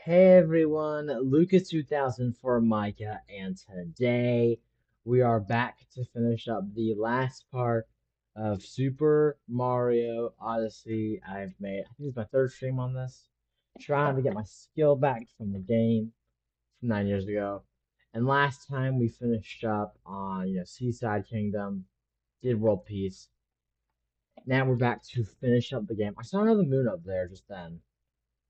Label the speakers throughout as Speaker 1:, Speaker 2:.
Speaker 1: Hey everyone, Lucas 2000 for Micah, and today we are back to finish up the last part of Super Mario Odyssey. I think it's my third stream on this, trying to get my skill back from the game from 9 years ago. And last time we finished up on, Seaside Kingdom, did World Peace. Now we're back to finish up the game. I saw another moon up there just then.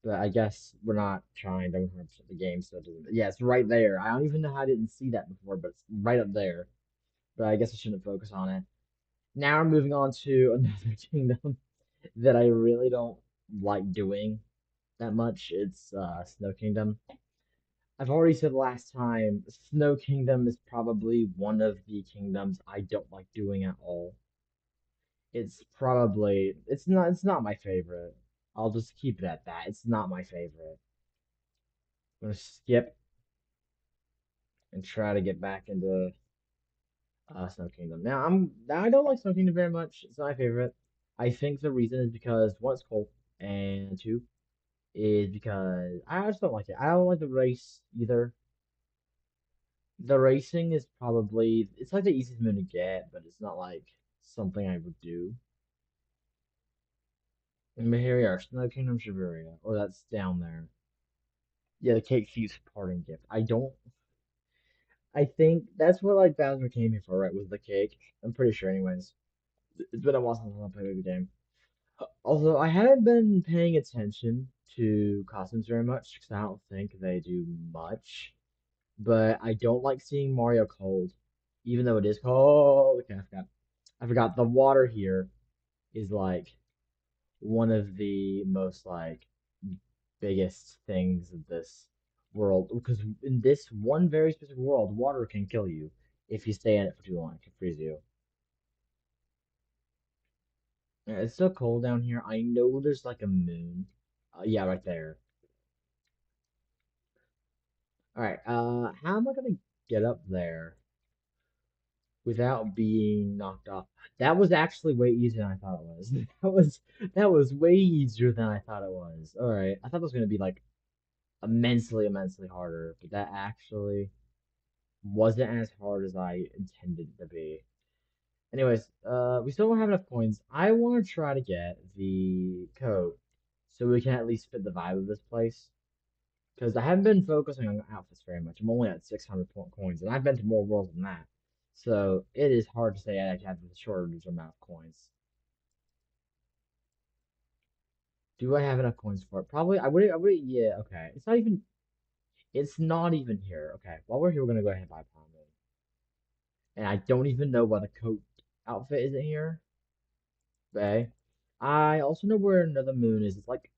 Speaker 1: But I guess we're not trying to 100% the game, so it doesn't. Yeah, it's right there. I don't even know how I didn't see that before, but it's right up there. But I guess I shouldn't focus on it. Now we're moving on to another kingdom that I really don't like doing that much. It's Snow Kingdom. I've already said last time, Snow Kingdom is probably one of the kingdoms I don't like doing at all. It's not my favorite. I'll just keep it at that. It's not my favorite. I'm gonna skip and try to get back into Snow Kingdom. I don't like Snow Kingdom very much. It's not my favorite. I think the reason is because one, it's cold, and two is because I just don't like it. I don't like the race either. The racing is probably it's like the easiest moon to get, but it's not like something I would do. And here we are, Snow Kingdom Shibuya. Oh, that's down there. Yeah, the cake thief's parting gift. I think that's what like Bowser came here for, right? Was the cake. I'm pretty sure, anyways. It's been a while since I played the game. Although I haven't been paying attention to costumes very much because I don't think they do much. But I don't like seeing Mario cold, even though it is cold. Okay, I forgot. I forgot the water here is like one of the most like biggest things of this world because in this one very specific world, water can kill you if you stay in it for too long. It can freeze you. Yeah, it's still cold down here. I know there's like a moon. Yeah, right there. All right. How am I gonna get up there without being knocked off? That was actually way easier than I thought it was. That was way easier than I thought it was. All right. I thought it was gonna be like immensely, immensely harder, but that actually wasn't as hard as I intended it to be. Anyways, we still don't have enough coins. I want to try to get the coat so we can at least fit the vibe of this place. Because I haven't been focusing on outfits very much. I'm only at 600 coins, and I've been to more worlds than that. So it is hard to say I have the shortage amount of coins. Do I have enough coins for it? Probably. I would. Yeah. Okay. It's not even. It's not even here. Okay. While we're here, we're gonna go ahead and buy Palm Moon. And I don't even know why the coat outfit isn't here. Okay. I also know where another moon is. It's like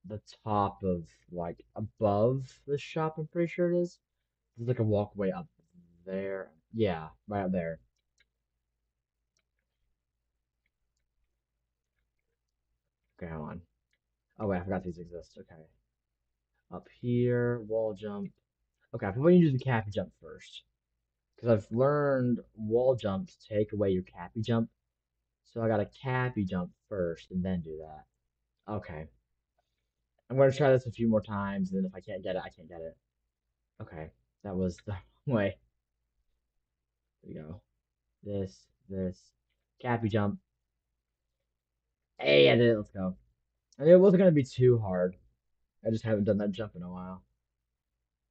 Speaker 1: the top of like above the shop. I'm pretty sure it is. There's like a walkway up there. Yeah, right up there. Okay, hold on. Oh wait, I forgot these exist. Okay. Up here, wall jump. Okay, I probably need to do the cappy jump first. Because I've learned wall jumps take away your cappy jump. So I got a cappy jump first and then do that. Okay. I'm gonna try this a few more times, and then if I can't get it, I can't get it. Okay. That was the wrong way. There we go. This. Cappy jump. Hey, I did it. Let's go. I knew it wasn't gonna be too hard. I just haven't done that jump in a while.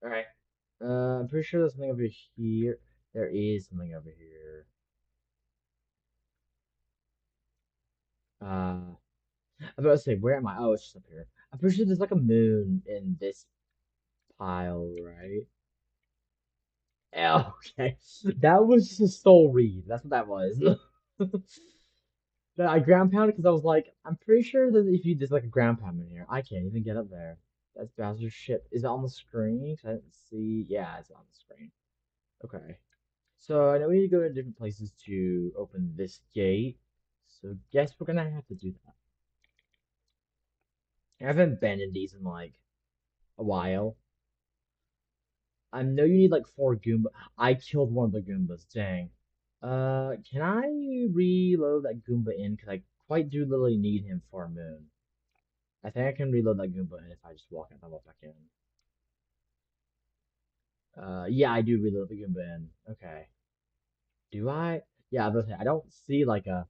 Speaker 1: Alright. I'm pretty sure there's something over here. There is something over here. I'm about to say, where am I? Oh, it's just up here. I'm pretty sure there's like a moon in this pile, right? Oh, okay. That was just a soul read. That's what that was. I ground pounded because I was like, I'm pretty sure that if you did like a ground pound in here, I can't even get up there. That's Bowser's ship. Is it on the screen? 'Cause I didn't see. Yeah, it's on the screen. Okay. So I know we need to go to different places to open this gate. So guess we're gonna have to do that. I haven't been in these in like a while. I know you need like four Goomba. I killed one of the Goombas. Dang. Can I reload that Goomba in? Because I quite do literally need him for a moon. I think I can reload that Goomba in if I just walk out and walk back in. Yeah, I do really love the Goomba in. Okay. Do I? Yeah, I was gonna say, I don't see like a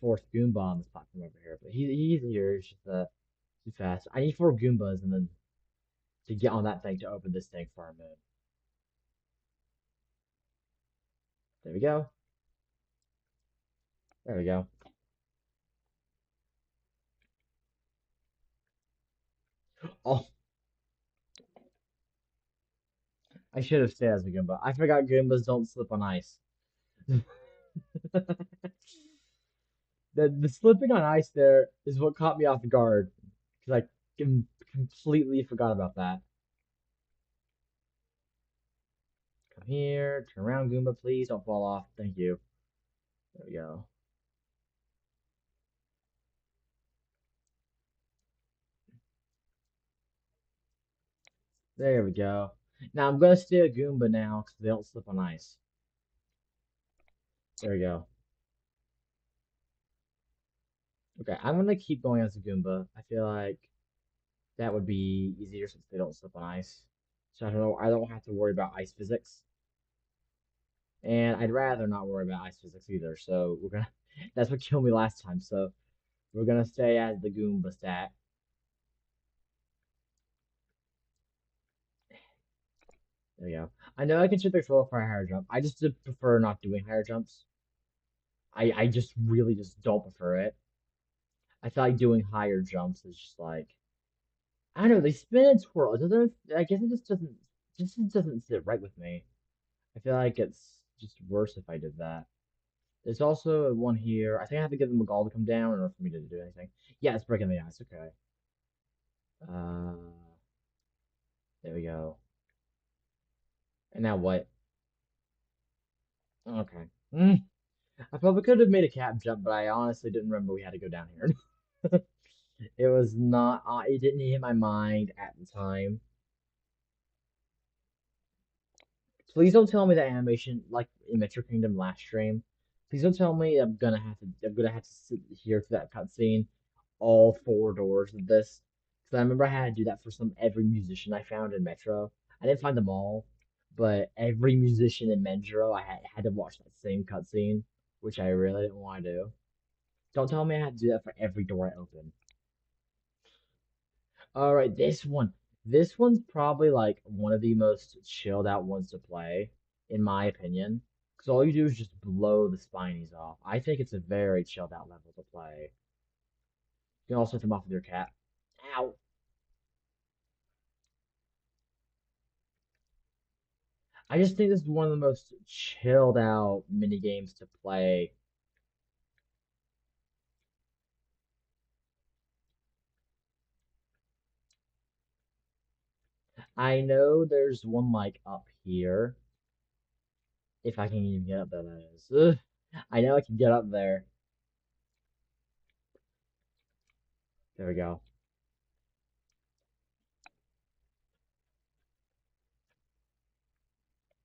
Speaker 1: fourth Goomba on this platform over here, but he's here. It's just too fast. I need four Goombas and then to get on that thing to open this thing for our moon. There we go. There we go. Oh, I should have stayed as a Goomba. I forgot Goombas don't slip on ice. The slipping on ice there is what caught me off guard because I completely forgot about that. Come here, turn around, Goomba, please don't fall off. Thank you. There we go. There we go. Now I'm gonna stay a Goomba now because they don't slip on ice. There we go. Okay, I'm gonna keep going as a Goomba. I feel like that would be easier since they don't slip on ice. So I don't have to worry about ice physics. And I'd rather not worry about ice physics either. So we're gonna that's what killed me last time. So we're gonna stay as the Goomba stat. There we go. I know I can shift control for a higher jump. I just prefer not doing higher jumps. I just really just don't prefer it. I feel like doing higher jumps is just like I don't know, they spin and twirl. It doesn't I guess it just doesn't sit right with me. I feel like it's just worse if I did that. There's also one here. I think I have to get the McGall to come down in order for me to do anything. Yeah, it's breaking the ice. Okay. Uh, there we go. And now what? Okay. I probably could have made a cap jump, but I honestly didn't remember we had to go down here. It was not, it didn't hit my mind at the time. Please don't tell me that animation, like in Metro Kingdom last stream. Please don't tell me I'm gonna have to sit here for that cutscene, all four doors of this. Because I remember I had to do that for every musician I found in Metro. I didn't find them all, but every musician in Metro, I had to watch that same cutscene, which I really didn't want to do. Don't tell me I had to do that for every door I open. All right, this one. This one's probably like one of the most chilled out ones to play, in my opinion. Because all you do is just blow the spinies off. I think it's a very chilled out level to play. You can also hit them off with your cat. Ow. I just think this is one of the most chilled out mini games to play. I know there's one like up here. If I can even get up there, that is. Ugh. I know I can get up there. There we go.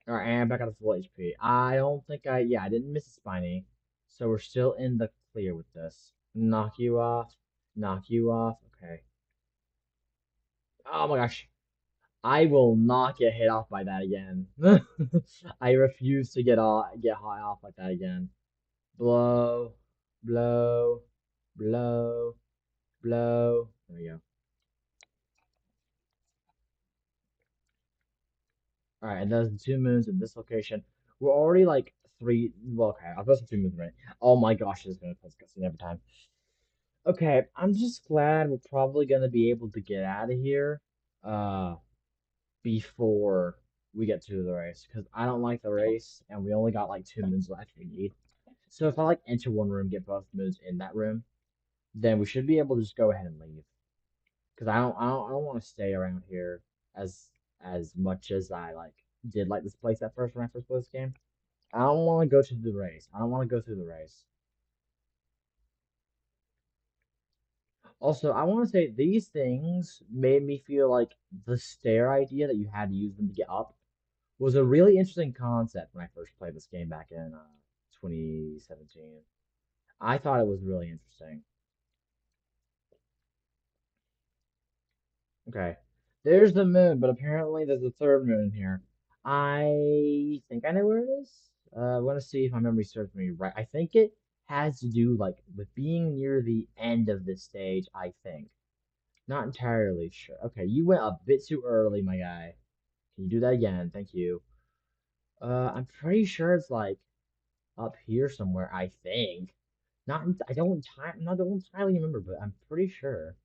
Speaker 1: All right, and I'm back at the full HP. I don't think yeah, I didn't miss a spiny. So we're still in the clear with this. Knock you off. Knock you off. Okay. Oh my gosh. I will not get hit off by that again. I refuse to get high off like that again. Blow, blow, blow, blow. There we go. All right, and those are two moons in this location. We're already like three. Well, okay, I'll go some two moons right. Oh my gosh, this is gonna cause cutscene every time. Okay, I'm just glad we're probably gonna be able to get out of here uh before we get to the race because I don't like the race and we only got like two moons left we need. So if I like enter one room, get both moons in that room, then we should be able to just go ahead and leave. Because I don't want to stay around here as much as I like did like this place at first when I first played this game. I don't want to go to the race. I don't want to go through the race. Also, I want to say these things made me feel like the stair idea that you had to use them to get up was a really interesting concept when I first played this game back in 2017. I thought it was really interesting. Okay, There's the moon, but apparently there's a third moon here. I think I know where it is. I want to see if my memory serves me right. I think it has to do like with being near the end of this stage, I think. Not entirely sure. Okay, you went a bit too early, my guy. Can you do that again? Thank you. I'm pretty sure it's like up here somewhere, I think. I don't entirely remember, but I'm pretty sure.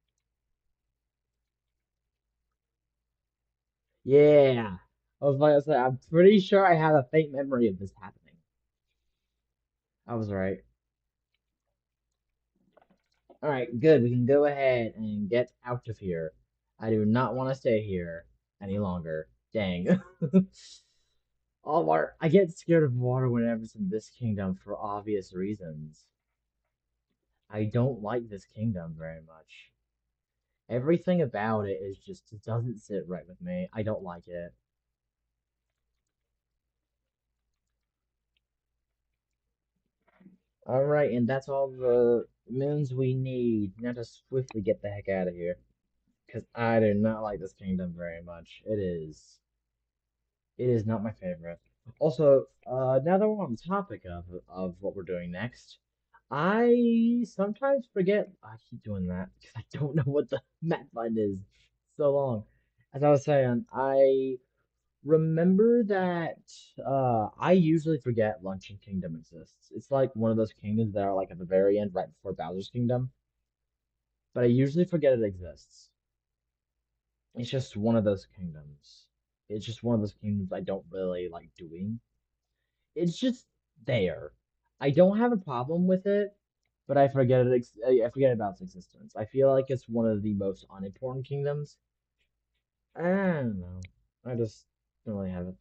Speaker 1: Yeah. I was like, I said, I'm pretty sure I have a faint memory of this happening. I was right. All right, good. We can go ahead and get out of here. I do not want to stay here any longer. Dang. Oh, water. I get scared of water whenever it's in this kingdom for obvious reasons. I don't like this kingdom very much. Everything about it is just, it doesn't sit right with me. I don't like it. All right, and that's all the moons we need. Now to swiftly get the heck out of here. Because I do not like this kingdom very much. It is not my favorite. Also, now that we're on the topic of what we're doing next, I sometimes forget. I keep doing that because I don't know what the map find is. So long. As I was saying, I remember that I usually forget Luncheon Kingdom exists. It's like one of those kingdoms that are like at the very end, right before Bowser's Kingdom, but I usually forget it exists. It's just one of those kingdoms. It's just one of those kingdoms I don't really like doing. It's just there. I don't have a problem with it, but I forget it. I forget about its existence. I feel like it's one of the most unimportant kingdoms. I don't know. I just don't really have it.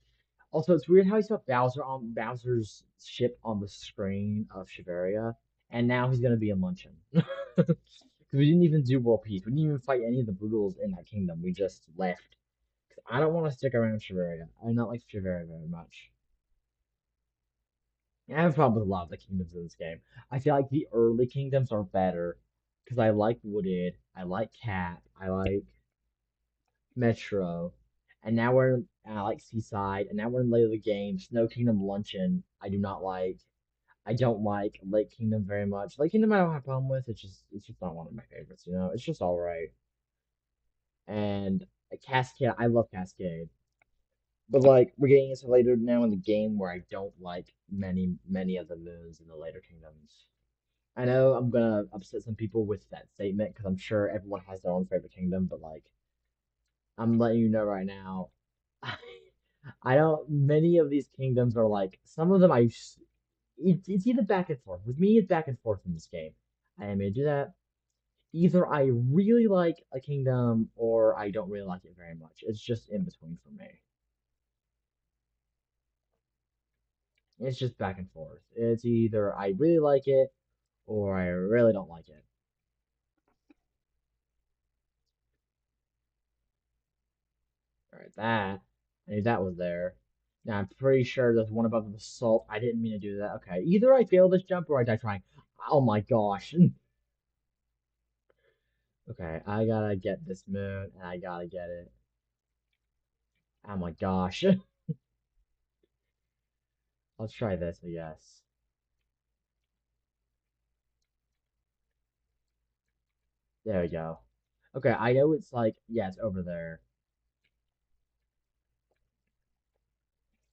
Speaker 1: Also, it's weird how he saw Bowser on Bowser's ship on the screen of Shiveria, and now he's gonna be in Luncheon. Because we didn't even do world peace. We didn't even fight any of the Brutals in that kingdom. We just left. 'Cause I don't want to stick around Shiveria. I do not like Shiveria very much. I have a problem with a lot of the kingdoms in this game. I feel like the early kingdoms are better because I like Wooded, I like Cap, I like Metro, and I like Seaside, and now we're in later the game. Snow Kingdom Luncheon, I do not like. I don't like Lake Kingdom very much. Lake Kingdom I don't have a problem with. It's just not one of my favorites, you know? It's just all right. And Cascade, I love Cascade. But like we're getting into later now in the game where I don't like many of the moons in the later kingdoms. I know I'm gonna upset some people with that statement because I'm sure everyone has their own favorite kingdom, but like I'm letting you know right now, I don't. Many of these kingdoms are like some of them it's either back and forth. With me, it's back and forth in this game. I am gonna do that. Either I really like a kingdom or I don't really like it very much. It's just in between for me. It's just back and forth. It's either I really like it or I really don't like it. All right, that I knew that was there. Now I'm pretty sure there's one above the salt. I didn't mean to do that. Okay, either I fail this jump or I die trying. Oh my gosh. Okay, I gotta get this moon and I gotta get it. Oh my gosh. Let's try this, I guess. There we go. Okay, I know it's like, yeah, it's over there.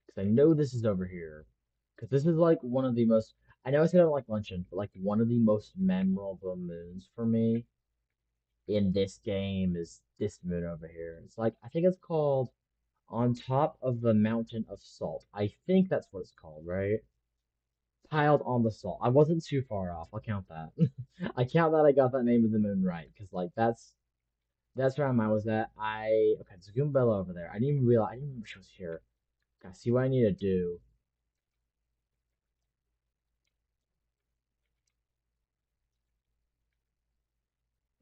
Speaker 1: Because I know this is over here. Because this is like one of the most, I know I said I don't like luncheon, but like one of the most memorable moons for me in this game is this moon over here. It's like, I think it's called On Top of the Mountain of Salt. I think that's what it's called, right? Piled on the salt. I wasn't too far off. I'll count that. I count that I got that name of the moon right, because like that's where I was at. Okay, there's a Goombella over there. I didn't even realize I didn't remember she was here. Gotta see what I need to do.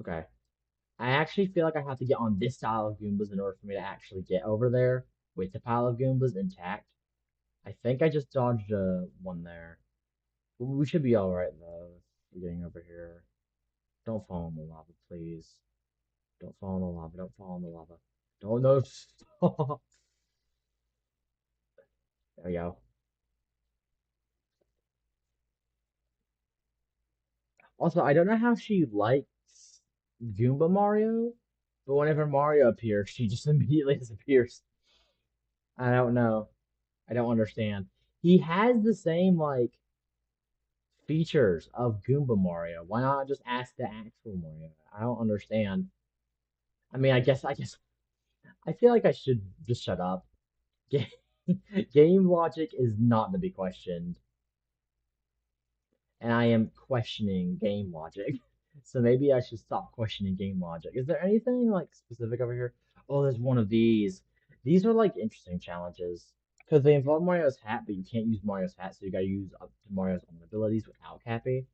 Speaker 1: Okay. I actually feel like I have to get on this style of Goombas in order for me to actually get over there with the pile of Goombas intact. I think I just dodged one there. We should be all right though. We're getting over here. Don't fall in the lava, please. Don't fall in the lava. Don't fall in the lava. Don't know. There we go. Also, I don't know how she likes Goomba Mario, but whenever Mario appears, she just immediately disappears. I don't know. I don't understand. He has the same like features of Goomba Mario. Why not just ask the actual Mario? I don't understand. I mean, I guess I feel like I should just shut up. Game, game logic is not to be questioned, and I am questioning game logic. So maybe I should stop questioning game logic. Is there anything like specific over here? Oh, there's one of these. These are like interesting challenges because they involve Mario's hat, but you can't use Mario's hat, so you gotta use up to Mario's own abilities without Cappy.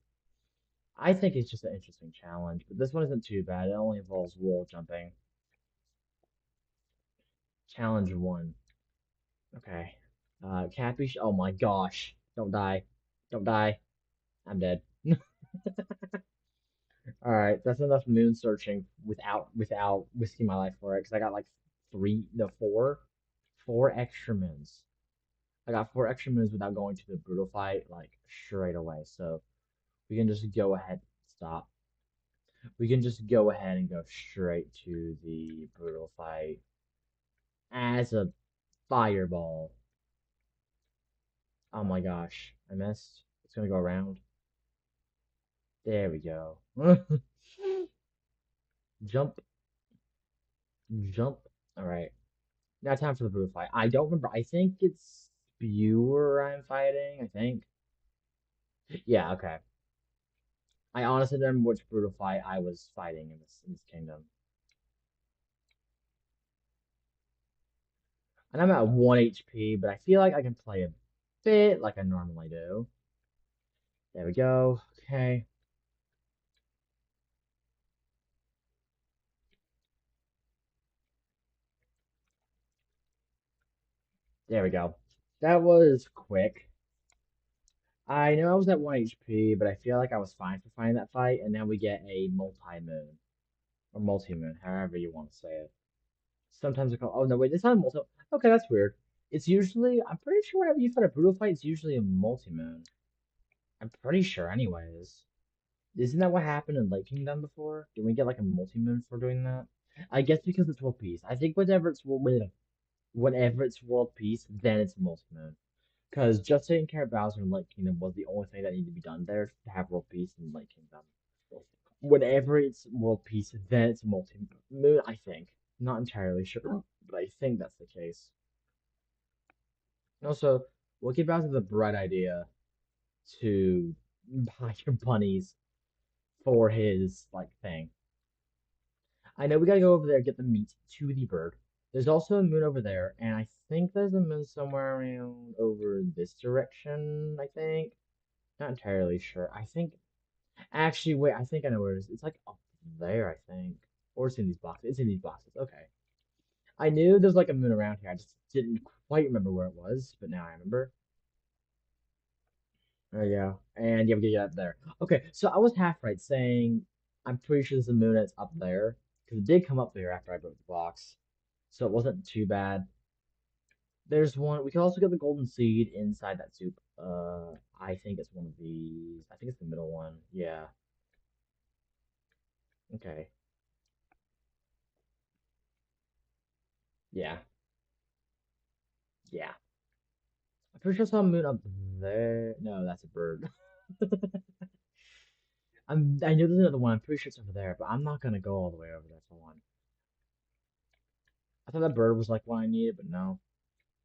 Speaker 1: I think it's just an interesting challenge, but this one isn't too bad. It only involves wall jumping. Challenge one. Okay. Cappy. Oh my gosh! Don't die! Don't die! I'm dead. All right, that's enough moon searching without risking my life for it because I got like three, no, four extra moons. I got four extra moons without going to the brutal fight like straight away. So we can just go ahead. Stop. We can just go ahead and go straight to the brutal fight as a fireball. Oh my gosh, I missed. It's gonna go around. There we go. Jump, jump. All right. Now time for the brutal fight. I don't remember. I think it's Spewer I'm fighting. I think. Yeah. Okay. I honestly don't remember which brutal fight I was fighting in this kingdom. And I'm at 1 HP, but I feel like I can play a bit like I normally do. There we go. Okay. There we go. That was quick. I know I was at 1 HP, but I feel like I was fine for fighting that fight, and now we get a multi-moon. Or multi-moon, however you want to say it. Sometimes I call. Oh no, wait, this time multi. Okay, that's weird. It's usually. I'm pretty sure whenever you fight a brutal fight, it's usually a multi-moon. I'm pretty sure, anyways. Isn't that what happened in Lake Kingdom before? Did we get like a multi-moon for doing that? I guess because it's world peace. I think whenever it's world peace, then it's multi-moon. Because just taking care of Bowser in Lake Kingdom was the only thing that needed to be done there to have world peace in Lake Kingdom. Whenever it's world peace, then it's multi-moon. I think. Not entirely sure, but I think that's the case. Also, what gave Bowser the bright idea to buy your bunnies for his like thing? I know we gotta go over there and get the meat to the bird. There's also a moon over there, and I think there's a moon somewhere around over this direction, I think. Not entirely sure. I think actually wait, I think I know where it is. It's like up there, I think. Or it's in these boxes. It's in these boxes. Okay. I knew there's like a moon around here. I just didn't quite remember where it was, but now I remember. There you go. And yeah, we get up there. Okay, so I was half right saying I'm pretty sure there's a moon that's up there because it did come up there after I broke the box, so it wasn't too bad. There's one. We can also get the golden seed inside that soup. I think it's one of these. I think it's the middle one. Yeah. Okay. Yeah. Yeah. I'm pretty sure I saw a moon up there. No, that's a bird. I know there's another one. I'm pretty sure it's over there, but I'm not gonna go all the way over there for one. I thought that bird was like what I needed, but no.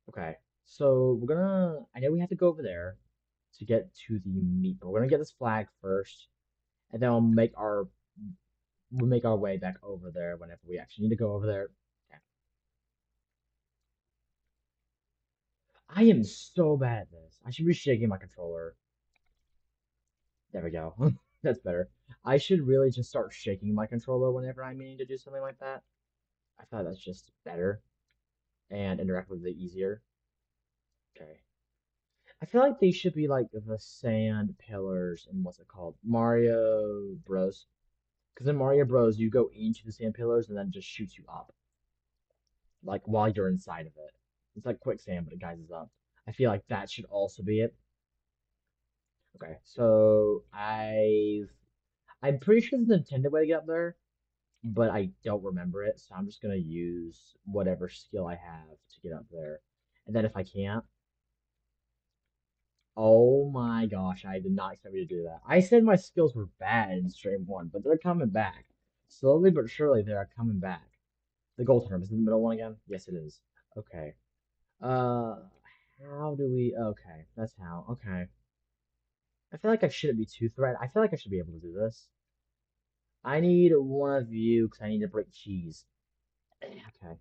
Speaker 1: Okay, so we're gonna. I know we have to go over there to get to the meat, but we're gonna get this flag first, and then we'll make our way back over there whenever we actually need to go over there. Okay. I am so bad at this. I should be shaking my controller. There we go. That's better. I should really just start shaking my controller whenever I'm meaning to do something like that. I thought that's just better and interactively easier. Okay. I feel like these should be like the sand pillars in what's it called? Mario Bros. Because in Mario Bros, you go into the sand pillars and then it just shoots you up. like while you're inside of it. It's like quicksand, but it guises up. I feel like that should also be it. Okay, so I'm pretty sure there's an intended way to get up there, but I don't remember it, so I'm just gonna use whatever skill I have to get up there. And then if I can't, oh my gosh, I did not expect me to do that. I said my skills were bad in stream one, but they're coming back. Slowly but surely they are coming back. The gold term is in the middle one again? Yes, it is. Okay. Uh, how do we? Okay, that's how. Okay. I feel like I shouldn't be too threat. I feel like I should be able to do this. I need one of you because I need to break cheese. Okay.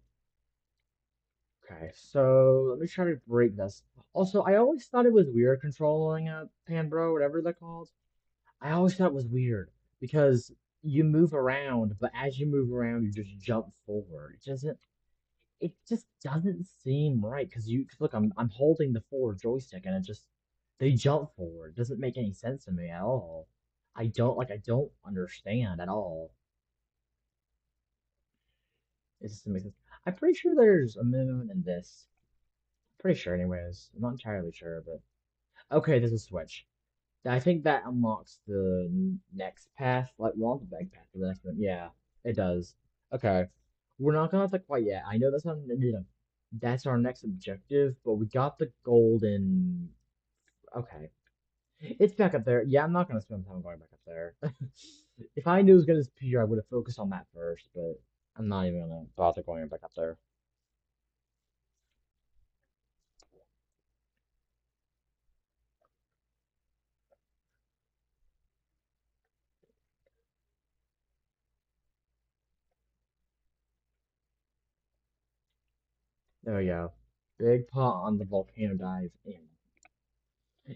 Speaker 1: Okay, so let me try to break this. Also, I always thought it was weird controlling a Panbro, whatever they're called. I always thought it was weird because you move around, but as you move around, you just jump forward. It just doesn't seem right because cause look, I'm holding the forward joystick and it just they jump forward. It doesn't make any sense to me at all. I don't understand at all. It just doesn't make sense. I'm pretty sure there's a moon in this. Pretty sure, anyways. I'm not entirely sure, but okay, there's a switch. I think that unlocks the next path, like well, the back path for the next one. Yeah, it does. Okay, we're not gonna have to quite yet. I know that's our next objective, but we got the golden. Okay, it's back up there. Yeah, I'm not gonna spend time going back up there. If I knew it was gonna disappear, I would have focused on that first, but I'm not even gonna bother going back up there. There we go. Big pot on the volcano dive in.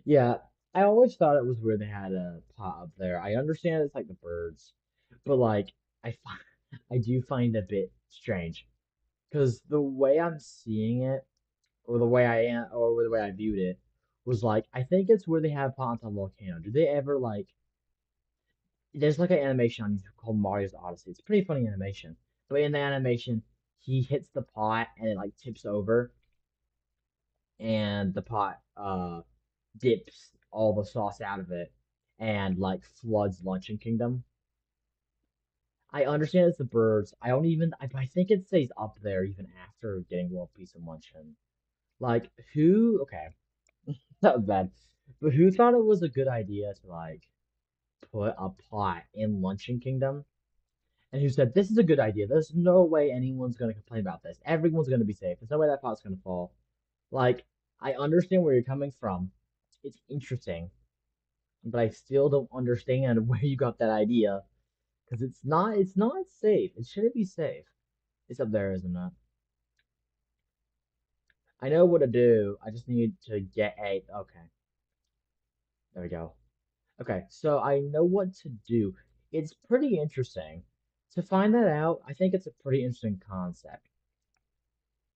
Speaker 1: Yeah, I always thought it was where they had a pot up there. I understand it's like the birds, but like find, I do find it a bit strange because the way I'm seeing it, or the way I am, or the way I viewed it, was like I think it's where they have pots on volcano. Do they ever like? There's like an animation on YouTube called Mario's Odyssey. It's a pretty funny animation, but in the animation, he hits the pot and it like tips over, and the pot dips all the sauce out of it and like floods Luncheon Kingdom. I understand it's the birds. I think it stays up there even after getting one piece of luncheon. Like who? Okay, that was bad. But who thought it was a good idea to like put a pot in Luncheon Kingdom? And who said this is a good idea? There's no way anyone's gonna complain about this. Everyone's gonna be safe. There's no way that pot's gonna fall. Like I understand where you're coming from. It's interesting, but I still don't understand where you got that idea because it's not safe. It shouldn't be safe. It's up there, isn't it? I know what to do. I just need to get a okay. There we go. Okay, so I know what to do. It's pretty interesting. To find that out, I think it's a pretty interesting concept.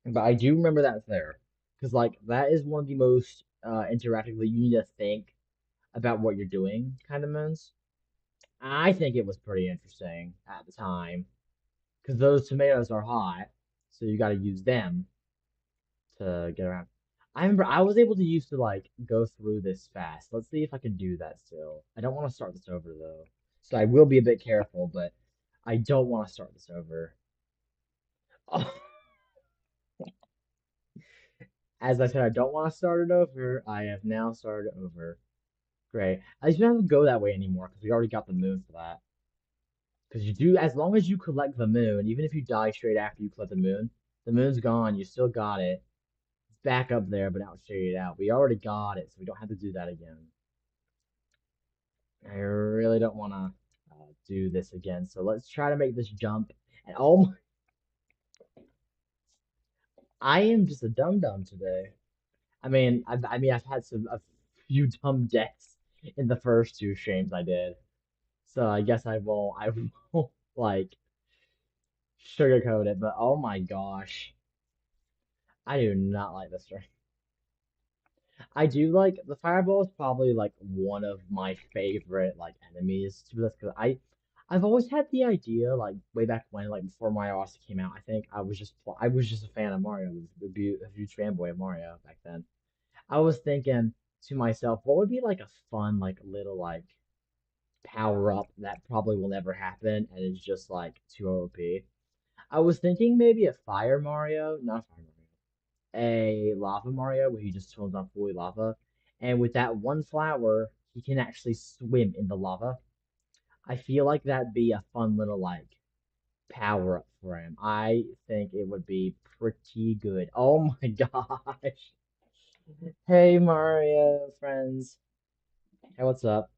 Speaker 1: But I do remember that's there. Because like that is one of the most interactively you need to think about what you're doing kind of moons. I think it was pretty interesting at the time because those tomatoes are hot, so you got to use them to get around. I remember I was able to use to like go through this fast. Let's see if I can do that still. I don't want to start this over though, so I will be a bit careful, but I don't want to start this over. Oh, as I said, I don't want to start it over. I have now started over. Great. I just don't have to go that way anymore because we already got the moon for that. Because you do, as long as you collect the moon, even if you die straight after you collect the moon's gone. You still got it. It's back up there, but now it's shaded out. We already got it, so we don't have to do that again. I really don't want to do this again. So let's try to make this jump. And oh, I am just a dum dum today. I've had a few dumb deaths in the first two streams I did. So I guess I won't like sugarcoat it. But oh my gosh, I do not like this stream. I do like the fireball is probably like one of my favorite like enemies to this because I've always had the idea, like way back when, like before Mario Odyssey came out. I think I was just a fan of Mario, a huge fanboy of Mario back then. I was thinking to myself, what would be like a fun, like little like power up that probably will never happen, and it's just like too OP. I was thinking maybe a Fire Mario, not Fire Mario, a Lava Mario where he just turns on fully lava, and with that one flower, he can actually swim in the lava. I feel like that'd be a fun little like power up for him. I think it would be pretty good. Oh my gosh. Hey Mario friends. Hey, what's up?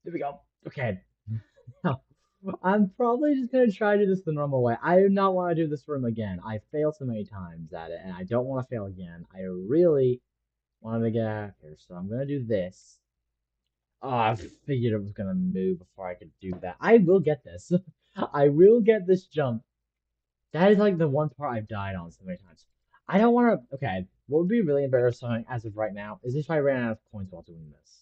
Speaker 1: There we go. Okay. Now, I'm probably just gonna try to do this the normal way. I do not want to do this room again. I failed so many times at it, and I don't want to fail again. I really want to get out of here, so I'm gonna do this. Oh, I figured it was gonna move before I could do that. I will get this. I will get this jump. That is like the one part I've died on so many times. I don't want to. Okay, what would be really embarrassing as of right now is if I ran out of coins while doing this.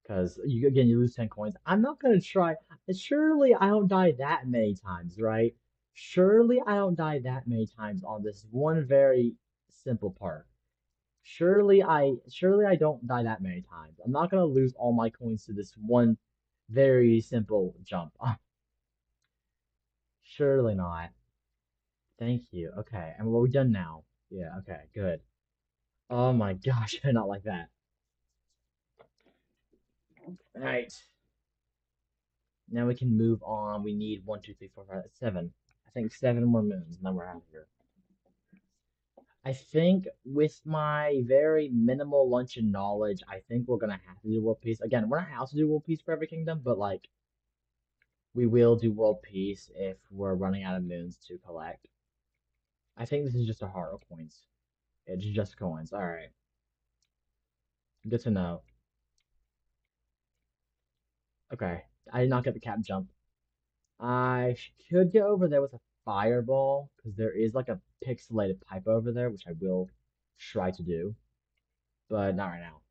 Speaker 1: Because you lose 10 coins. I'm not gonna try. Surely I don't die that many times, right? Surely I don't die that many times on this one very simple part. Surely I don't die that many times. I'm not gonna lose all my coins to this one very simple jump. Surely not. Thank you. Okay, and we're done now. Yeah, okay, good. Oh my gosh, I not like that. All right. Now we can move on. We need one, two, three, four, five, seven. I think seven more moons, and then we're out of here. I think with my very minimal luncheon knowledge, I think we're gonna have to do world peace. Again, we're not out to do world peace for every kingdom, but like we will do world peace if we're running out of moons to collect. I think this is just a heart of coins. It's just coins. All right, good to know. Okay, I did not get the cap jump. I could get over there with a fireball because there is like a pixelated pipe over there, which I will try to do, but not right now.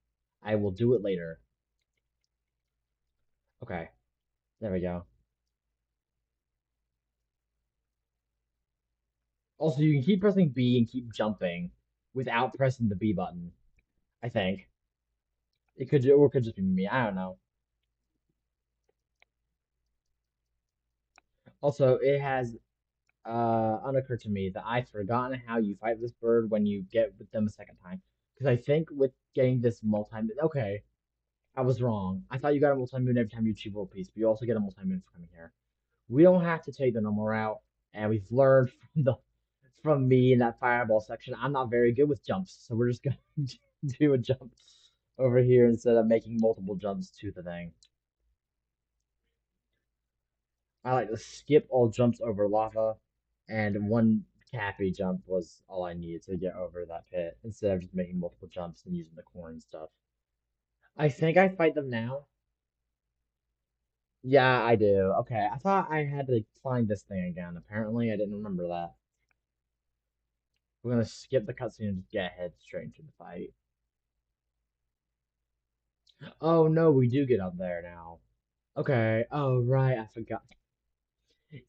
Speaker 1: I will do it later. Okay, there we go. Also, you can keep pressing B and keep jumping without pressing the B button, I think. Or it could just be me. I don't know. Also, it has unoccurred to me that I've forgotten how you fight this bird when you get with them a second time. Because I think with getting this multi, okay, I was wrong. I thought you got a multi-moon every time you achieve world peace, but you also get a multi-moon for coming here. We don't have to take the normal route, and we've learned from me in that fireball section. I'm not very good with jumps, so we're just gonna do a jump over here instead of making multiple jumps to the thing. I like to skip all jumps over lava, and one cappy jump was all I needed to get over that pit instead of just making multiple jumps and using the corn and stuff. I think I fight them now. Yeah, I do. Okay, I thought I had to find this thing again. Apparently, I didn't remember that. We're gonna skip the cutscene and just get ahead straight into the fight. Oh no, we do get up there now. Okay. Oh right, I forgot.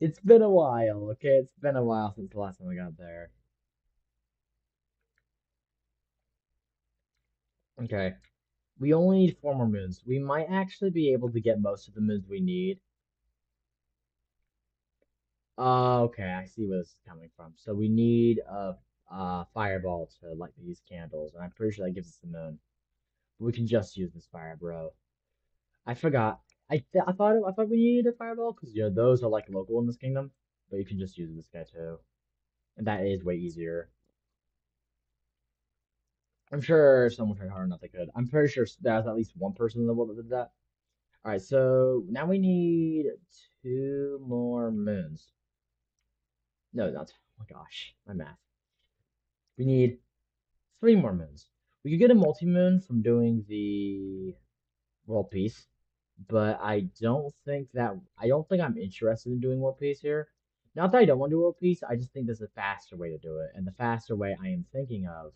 Speaker 1: It's been a while. Okay, it's been a while since the last time we got there. Okay. We only need four more moons. We might actually be able to get most of the moons we need. Okay, I see where this is coming from. So we need a fireball to light these candles, and I'm pretty sure that gives us the moon. We can just use this fire, bro. I forgot. I thought we needed a fireball because those are like local in this kingdom, but you can just use this guy too, and that is way easier. I'm sure someone tried hard enough they could. I'm pretty sure there's at least one person in the world that did that. All right, so now we need two more moons. No, not. Oh my gosh, my math. We need three more moons. We could get a multi-moon from doing the world peace. but I don't think I'm interested in doing World Peace here. Not that I don't want to do World Peace, I just think there's a faster way to do it, and the faster way I am thinking of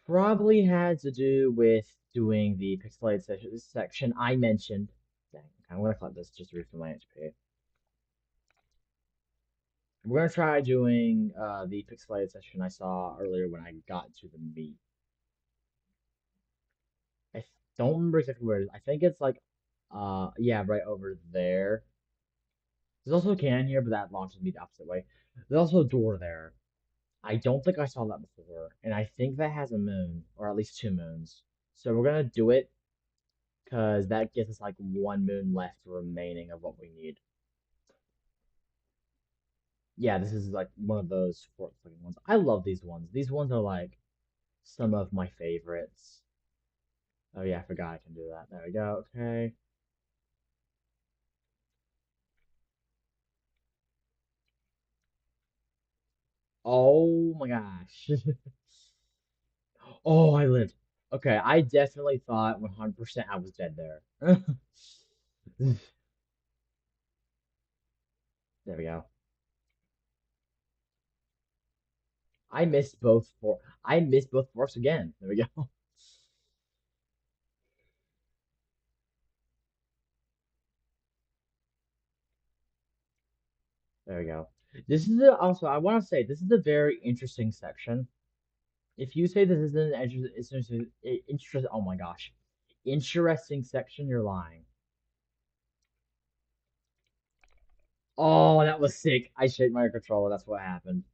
Speaker 1: probably had to do with doing the pixelated section I mentioned. Dang, okay, I'm gonna click this just to refill my HP. We're gonna try doing the pixelated section I saw earlier when I got to the meat. I don't remember exactly where it is. I think it's like yeah, right over there. There's also a cannon here, but that launches me the opposite way. There's also a door there. I don't think I saw that before, and I think that has a moon, or at least two moons. So we're gonna do it because that gives us like one moon left remaining of what we need. Yeah, this is like one of those fourth looking ones. I love these ones. These ones are like some of my favorites. Oh yeah, I forgot I can do that. There we go. Okay. Oh my gosh. Oh, I lived. Okay, I definitely thought 100% I was dead there. There we go. I missed both forks again. There we go. There we go. This is also I want to say this is a very interesting section. If you say this isn't an interesting, oh my gosh, interesting section, you're lying. Oh, that was sick. I shaped my controller. That's what happened.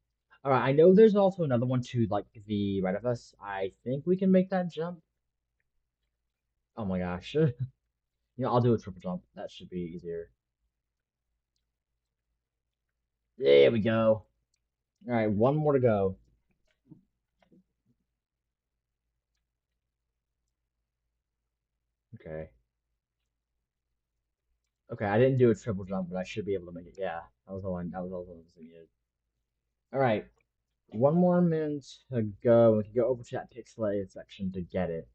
Speaker 1: All right, I know there's also another one to like the right of us. I think we can make that jump. Oh my gosh. I'll do a triple jump. That should be easier. There we go. All right, one more to go. Okay. Okay, I didn't do a triple jump, but I should be able to make it. Yeah, that was the one. That was all I was needed. All right, one more minute to go. We can go over to that pixelated section to get it.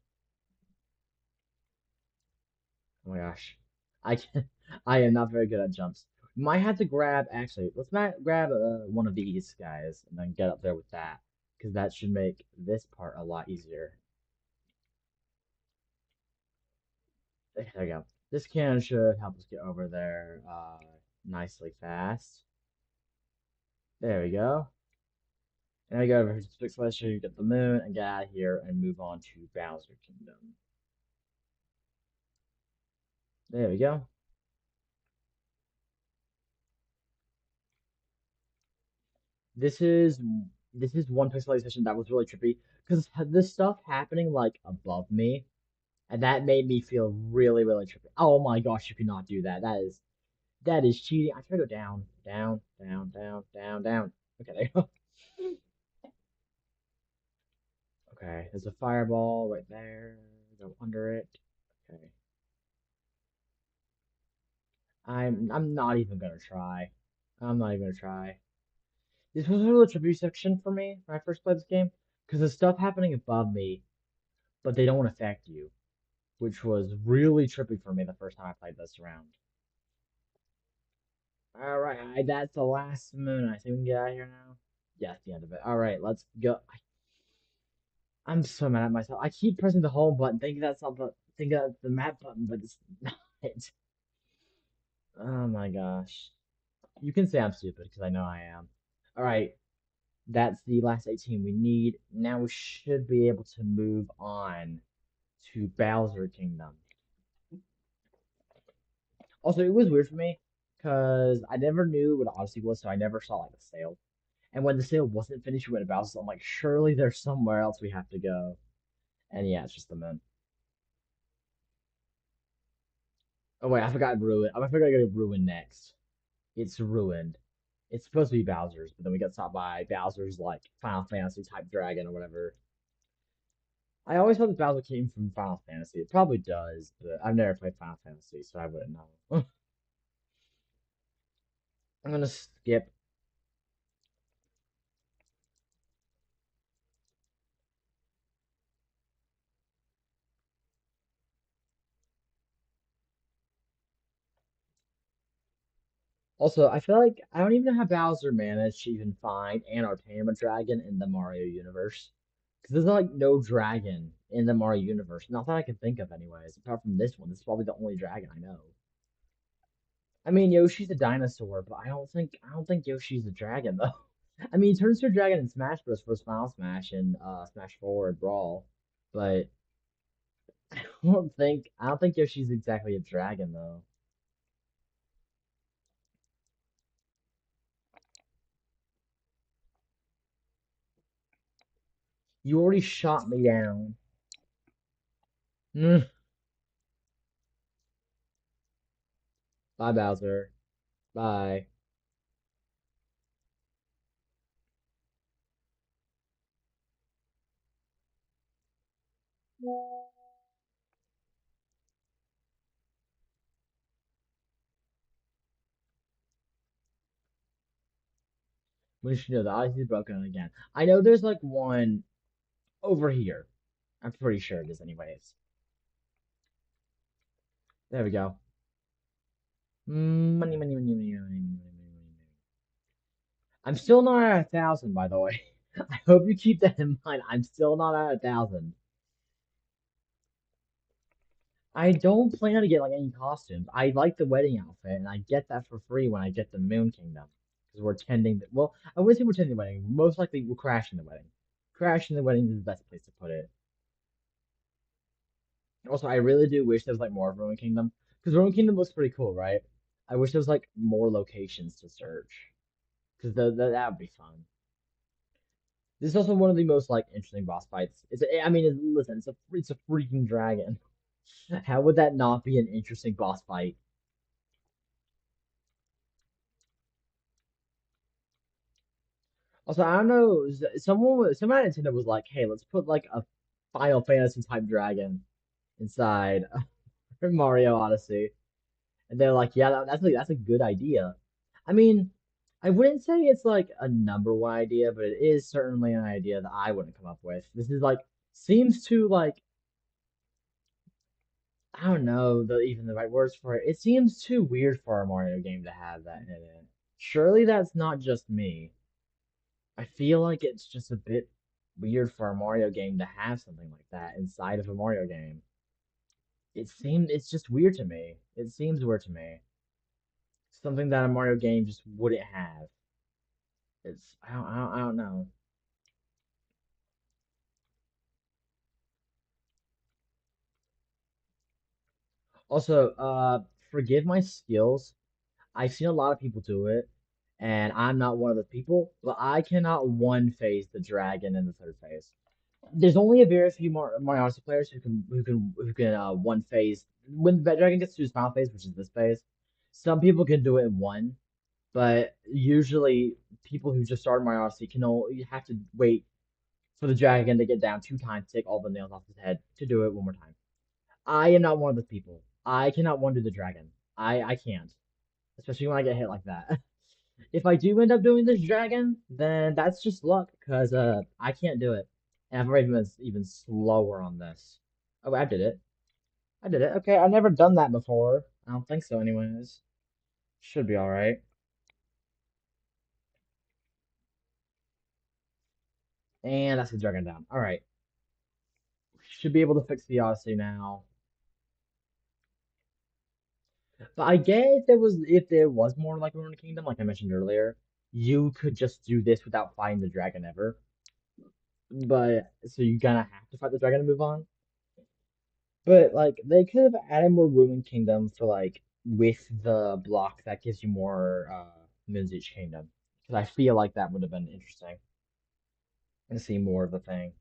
Speaker 1: Oh my gosh, I can, I am not very good at jumps. Might have to grab. Actually, let's not grab one of these guys and then get up there with that, because that should make this part a lot easier. There we go. This can should help us get over there nicely fast. There we go. And we go over to Six Celestial, get the moon, and get out of here and move on to Bowser Kingdom. There we go. This is this is one pixelization that was really trippy because this stuff happening like above me, and that made me feel really, really trippy. Oh my gosh, you cannot do that. That is cheating. I try to go down, down, down, down, down, down. Okay, there you go. Okay, there's a fireball right there. Go under it. Okay. I'm not even gonna try. I'm not even gonna try. This was a really trippy section for me when I first played this game, because there's stuff happening above me, but they don't affect you, which was really trippy for me the first time I played this round. All right, that's the last moon. I think we can get out of here now. Yeah, that's the end of it. All right, let's go. I'm so mad at myself. I keep pressing the home button, thinking that's the map button, but it's not. Oh my gosh. You can say I'm stupid because I know I am. All right, that's the last 18 we need. Now we should be able to move on to Bowser Kingdom. Also, it was weird for me because I never knew what Odyssey was, so I never saw like the sale. And when the sale wasn't finished, we went to Bowser. So I'm like, surely there's somewhere else we have to go. And yeah, it's just the moon. Oh wait, I forgot Ruin. I forgot to go to Ruin next. It's ruined. It's supposed to be Bowser's, but then we got stopped by Bowser's like Final Fantasy type dragon or whatever. I always thought that Bowser came from Final Fantasy. It probably does, but I've never played Final Fantasy, so I wouldn't know. I'm gonna skip. Also, I feel like I don't even know how Bowser managed to even find and or tame a dragon in the Mario universe. Because there's like no dragon in the Mario universe. Not that I can think of, anyways. Apart from this one, this is probably the only dragon I know. I mean, Yoshi's a dinosaur, but I don't think Yoshi's a dragon though. I mean, he turns to a dragon in Smash Bros. For Final Smash and Smash 4 and Brawl, but I don't think Yoshi's exactly a dragon though. You already shot me down. Mm. Bye, Bowser. Bye. We should know the Odyssey's broken again. I know there's like one over here. I'm pretty sure it is, anyways. There we go. Money, money, money, money, money, money, money, money. I'm still not at 1,000, by the way. I hope you keep that in mind. I'm still not at 1,000. I don't plan to get like any costumes. I like the wedding outfit, and I get that for free when I get the Moon Kingdom. Because we're attending well, I wouldn't say we're attending the wedding. Most likely we're crashing the wedding. Crashing the wedding is the best place to put it. Also, I really do wish there was like more of Ruin Kingdom. Because Ruin Kingdom looks pretty cool, right? I wish there was like more locations to search. Because that would be fun. This is also one of the most like interesting boss fights. I mean, listen, it's a freaking dragon. How would that not be an interesting boss fight? Also, I don't know. Someone at Nintendo was like, "Hey, let's put like a Final Fantasy type dragon inside Mario Odyssey," and they're like, "Yeah, that's a good idea." I mean, I wouldn't say it's like a number one idea, but it is certainly an idea that I wouldn't come up with. This is like seems to like I don't know even the right words for it. It seems too weird for a Mario game to have that in it. Surely that's not just me. I feel like it's just a bit weird for a Mario game to have something like that inside of a Mario game. It's just weird to me. It seems weird to me. Something that a Mario game just wouldn't have. I don't know. Also, forgive my skills. I've seen a lot of people do it, and I'm not one of those people, but I cannot one phase the dragon in the third phase. There's only a very few Mario Odyssey players who can one phase when the dragon gets to his final phase, which is this phase. Some people can do it in one, but usually people who just started Mario Odyssey can only you have to wait for the dragon to get down 2 times, take all the nails off his head to do it one more time. I am not one of those people. I cannot one do the dragon. I can't, especially when I get hit like that. If I do end up doing this dragon, then that's just luck, because I can't do it. And I've already been even slower on this. Oh, I did it. I did it. Okay, I've never done that before. I don't think so, anyways. Should be all right. And that's the dragon down. All right. Should be able to fix the Odyssey now. But I guess if there was more like Ruined Kingdom, like I mentioned earlier, you could just do this without fighting the dragon ever. But so you kind of have to fight the dragon to move on. But like they could have added more Ruined Kingdom for like with the block that gives you more moons each kingdom. Because I feel like that would have been interesting and see more of the thing.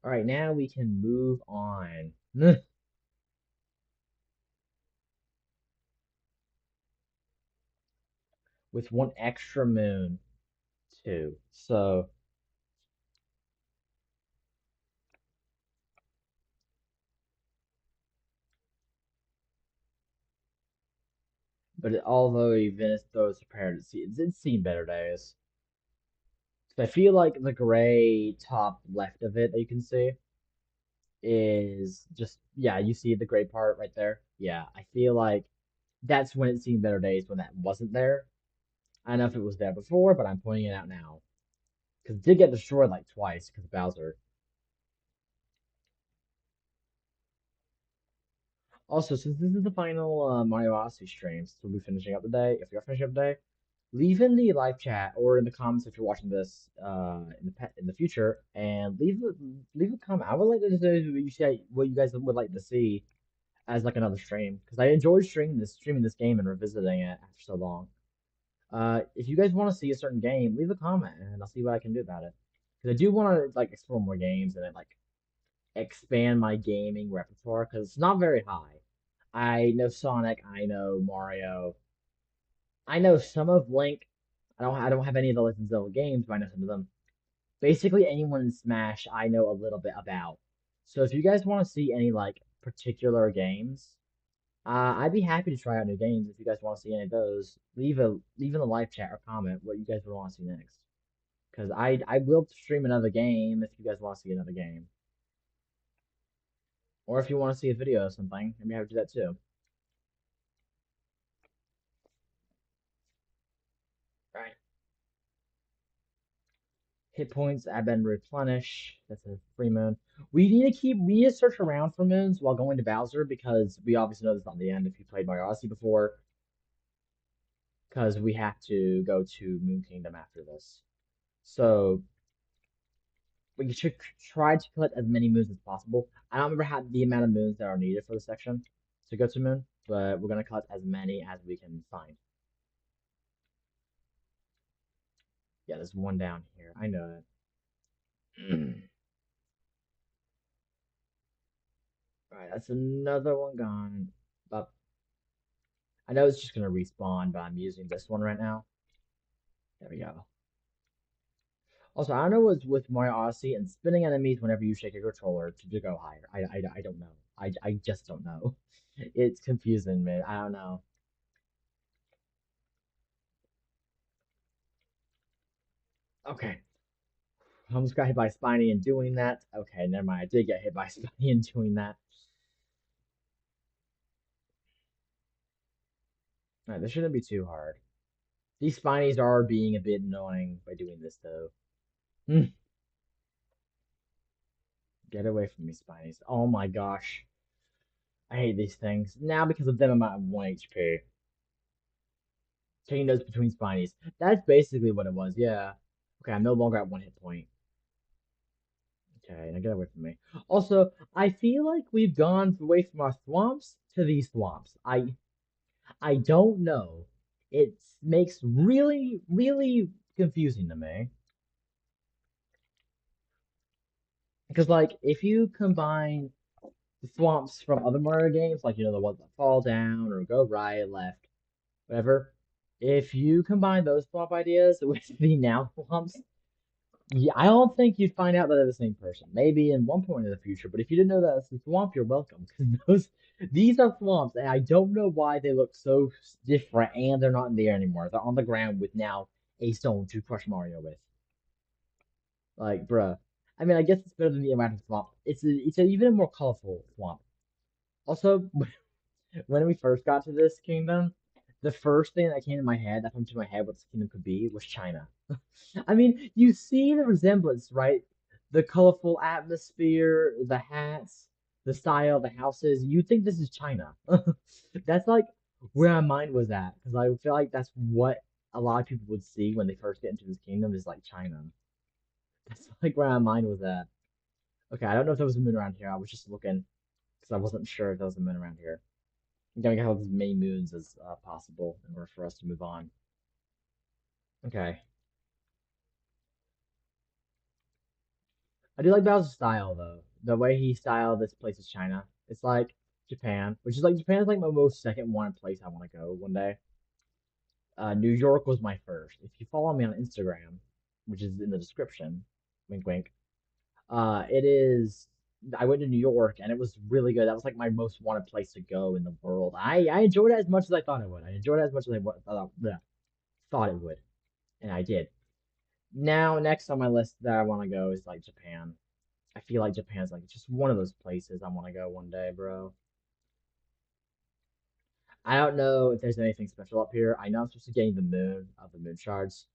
Speaker 1: All right, now we can move on with one extra moon too. So, although even if those prepared, it's seen better days. So I feel like the gray top left of it that you can see is just, yeah, you see the gray part right there. Yeah, I feel like. That's when it's seen better days when that wasn't there. I don't know if it was there before, but I'm pointing it out now. Because it did get destroyed like twice because of Bowser. Also, since this is the final Mario Odyssey stream, so we'll be finishing up today. If you're finishing up today, leave in the live chat or in the comments if you're watching this in the future, and leave a comment. I would like to know what you say, what you guys would like to see as like another stream because I enjoyed streaming this game and revisiting it after so long. If you guys want to see a certain game, leave a comment and I'll see what I can do about it. Because I do want to like explore more games and then like expand my gaming repertoire because it's not very high. I know Sonic, I know Mario, I know some of Link. I don't have any of the Legend of Zelda games, but I know some of them. Basically anyone in Smash I know a little bit about. So if you guys want to see any like particular games, I'd be happy to try out new games. If you guys want to see any of those, leave in the live chat or comment what you guys would want to see next. Because I will stream another game if you guys want to see another game. Or if you want to see a video of something, maybe I would do that too. Right. Hit points have been replenished. That's a free moon. We need to search around for moons while going to Bowser because we obviously know this is not the end if you played Mario Odyssey before. Because we have to go to Moon Kingdom after this. So we should try to collect as many moons as possible. I don't remember how the amount of moons that are needed for the section to go to Moon, but we're gonna collect as many as we can find. Yeah, there's one down here. I know it. All right, that's another one gone. But I know it's just gonna respawn, but I'm using this one right now. There we go. Also, I don't know what's with Mario Odyssey and spinning enemies whenever you shake your controller to go higher. I don't know. I just don't know. It's confusing, man. I don't know. Okay. I almost got hit by Spiny in doing that. Okay, never mind. I did get hit by Spiny in doing that. Alright, this shouldn't be too hard. These Spinies are being a bit annoying by doing this, though. Hmm, get away from me, Spinies. Oh my gosh. I hate these things. Now, because of them, I'm at 1 HP. Taking those between Spinies. That's basically what it was, yeah. Okay, I'm no longer at 1 hit point. Okay, now get away from me. Also, I feel like we've gone away from our swamps to these swamps. I don't know. It makes really confusing to me. Because like if you combine the swamps from other Mario games, like the ones that fall down or go right, left, whatever, if you combine those swamp ideas with the now swamps, yeah, I don't think you'd find out that they're the same person. Maybe in one point in the future, but if you didn't know that it's a swamp, you're welcome. Because these are swamps, and I don't know why they look so different, and they're not in the air anymore. They're on the ground with now a stone to crush Mario with. Like, bruh. I mean, I guess it's better than the Atlantic swamp. It's even a more colorful swamp. Also, when we first got to this kingdom, the first thing that came to my head, that came to my head what this kingdom could be, was China. I mean, you see the resemblance, right? The colorful atmosphere, the hats, the style, the houses. You think this is China. That's like where my mind was at, because I feel like that's what a lot of people would see when they first get into this kingdom is like China. That's like where my mind was at. Okay, I don't know if there was a moon around here. I was just looking because I wasn't sure if there was a moon around here. I'm gonna have as many moons as possible in order for us to move on. Okay. I do like Bowser's style though. The way he styled this place is China. It's like Japan, which is like Japan's like my most second wanted place I want to go one day. New York was my first. If you follow me on Instagram, which is in the description, wink wink. It is. I went to New York and it was really good. That was like my most wanted place to go in the world. I enjoyed it as much as I thought I would. I enjoyed it as much as thought it would, and I did. Now, next on my list that I want to go is like Japan. I feel like Japan's like just one of those places I want to go one day, bro. I don't know if there's anything special up here. I know I'm supposed to gain the moon of the moon shards.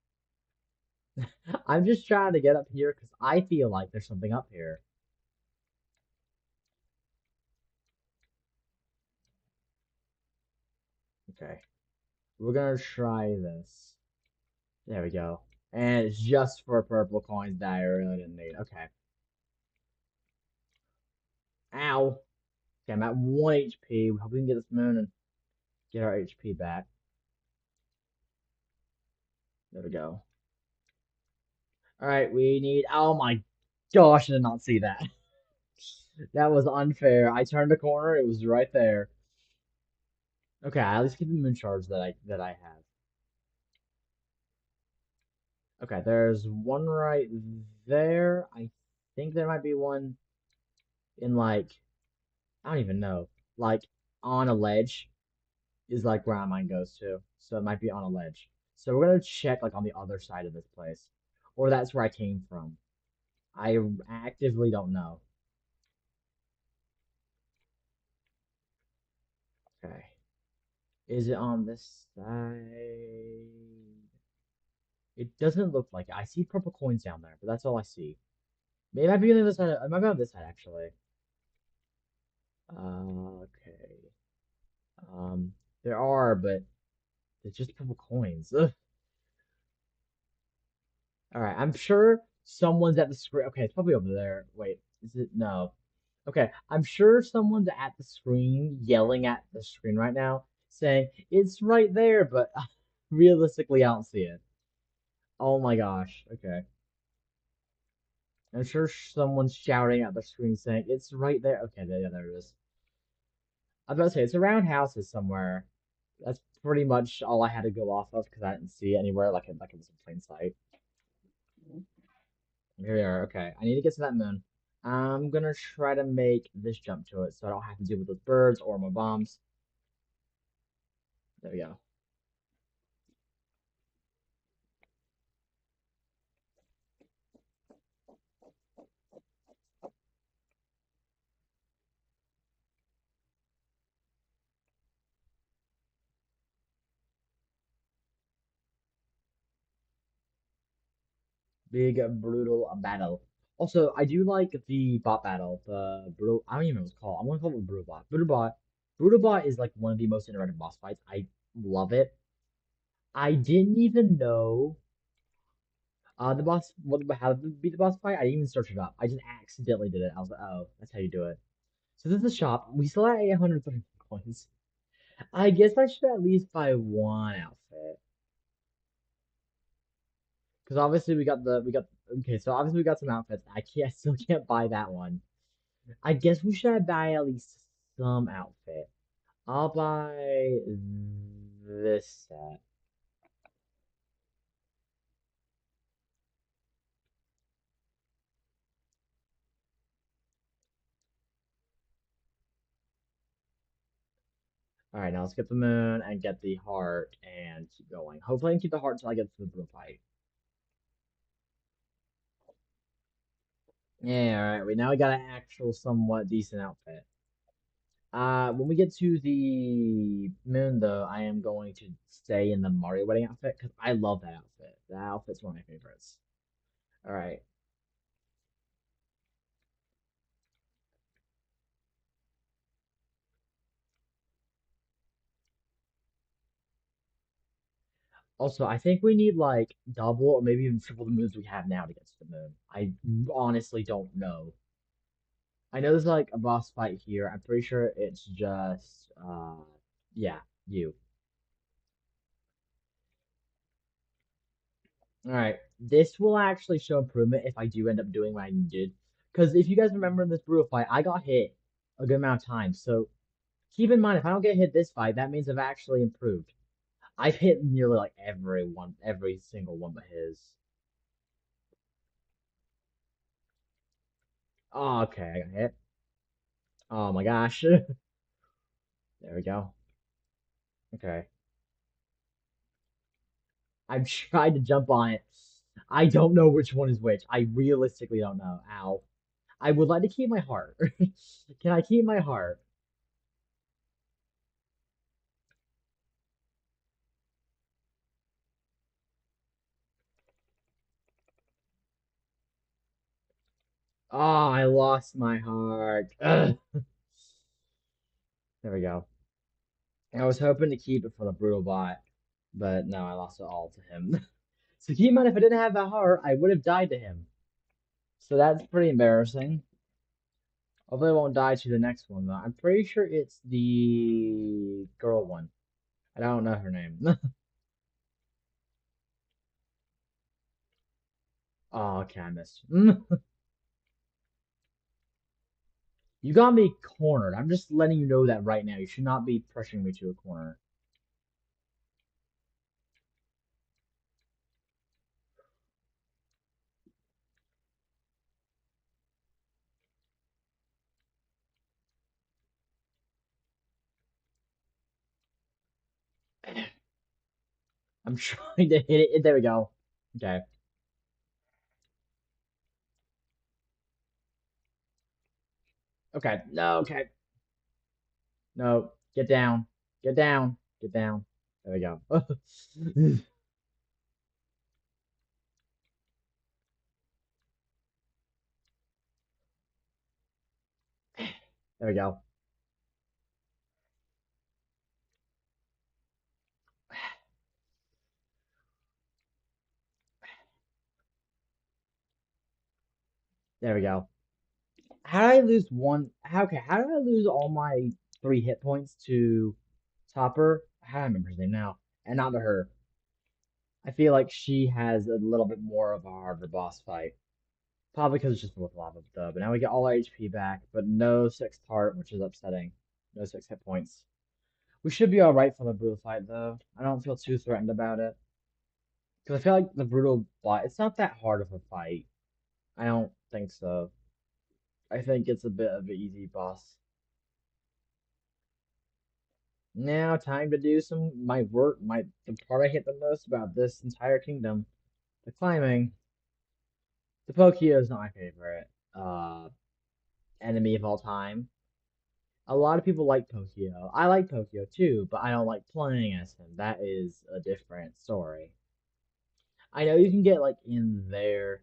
Speaker 1: I'm just trying to get up here because I feel like there's something up here. Okay, we're gonna try this. There we go. And it's just for purple coins that I really didn't need. Okay. Ow. Okay, I'm at 1 HP. We hope we can get this moon and get our HP back. There we go. All right, we need. Oh my gosh, I did not see that. That was unfair. I turned a corner, it was right there. Okay, I at least get the moon shards that I have. Okay, there's one right there. I think there might be one in like I don't even know. Like on a ledge is like where mine goes to. So it might be on a ledge. So we're gonna check like on the other side of this place. Or that's where I came from. I actively don't know. Okay. Is it on this side? It doesn't look like it. I see purple coins down there, but that's all I see. Maybe it might be on this side. It might be on this side actually. Okay. Um, there are, but it's just purple coins. Ugh. All right, I'm sure someone's at the screen. Okay, it's probably over there. Wait, is it? No. Okay, I'm sure someone's at the screen yelling at the screen right now, saying it's right there, but realistically, I don't see it. Oh my gosh. Okay. I'm sure someone's shouting at the screen saying it's right there. Okay, yeah, there it is. I was about to say it's around houses somewhere. That's pretty much all I had to go off of because I didn't see it anywhere like it was in plain sight. Here we are. Okay, I need to get to that moon. I'm gonna try to make this jump to it so I don't have to deal with those birds or my bombs. There we go. Big brutal battle. Also, I do like the bot battle. The brutal. I don't even know what it's called. I'm gonna call it the brutal bot. Brutal bot. Brutal bot is like one of the most interactive boss fights. I love it. I didn't even know the boss how to beat the boss fight. I didn't even search it up. I just accidentally did it. I was like, oh, that's how you do it. So this is the shop. We still have 830 coins. I guess I should at least buy one outfit. Because obviously we got okay, so obviously we got some outfits. I still can't buy that one. I guess we should buy at least some outfit. I'll buy this set. Alright, now let's get the moon and get the heart and keep going. Hopefully I can keep the heart until I get to the blue fight. Yeah, alright, we now got an actual somewhat decent outfit. When we get to the moon, though, I am going to stay in the Mario wedding outfit because I love that outfit. That outfit's one of my favorites. All right. Also, I think we need like double or maybe even triple the moons we have now to get to the moon. I honestly don't know. I know there's like a boss fight here. I'm pretty sure it's just yeah, you. All right. This will actually show improvement if I do end up doing what I did. Because if you guys remember in this brutal fight, I got hit a good amount of times. So keep in mind, if I don't get hit this fight, that means I've actually improved. I've hit nearly like every single one but his. Oh, okay, I got hit. Oh my gosh. There we go. Okay. I've tried to jump on it. I don't know which one is which. I realistically don't know. Ow. I would like to keep my heart. Can I keep my heart? Oh, I lost my heart. Ugh. There we go. I was hoping to keep it for the brutal bot, but no, I lost it all to him. So keep in mind, if I didn't have that heart, I would have died to him. So that's pretty embarrassing. Hopefully, I won't die to the next one, though. I'm pretty sure it's the girl one. I don't know her name. Oh, okay, I missed. You got me cornered. I'm just letting you know that right now. You should not be pressuring me to a corner. I'm trying to hit it. There we go. Okay. Okay. No, okay. No. Get down. Get down. Get down. There we go. There we go. There we go. How did I lose one? How did I lose all my 3 hit points to Topper? How do I remember his name now? And not to her. I feel like she has a little bit more of a harder boss fight. Probably because it's just with lava dub. But now we get all our HP back, but no sixth heart, which is upsetting. No 6 hit points. We should be alright for the brutal fight though. I don't feel too threatened about it. Because I feel like the brutal bot, it's not that hard of a fight. I don't think so. I think it's a bit of an easy boss. Now, time to do some my work, the part I hate the most about this entire kingdom, the climbing. The Pokio is not my favorite enemy of all time. A lot of people like Pokio. I like Pokio too, but I don't like playing as him. That is a different story. I know you can get like in there,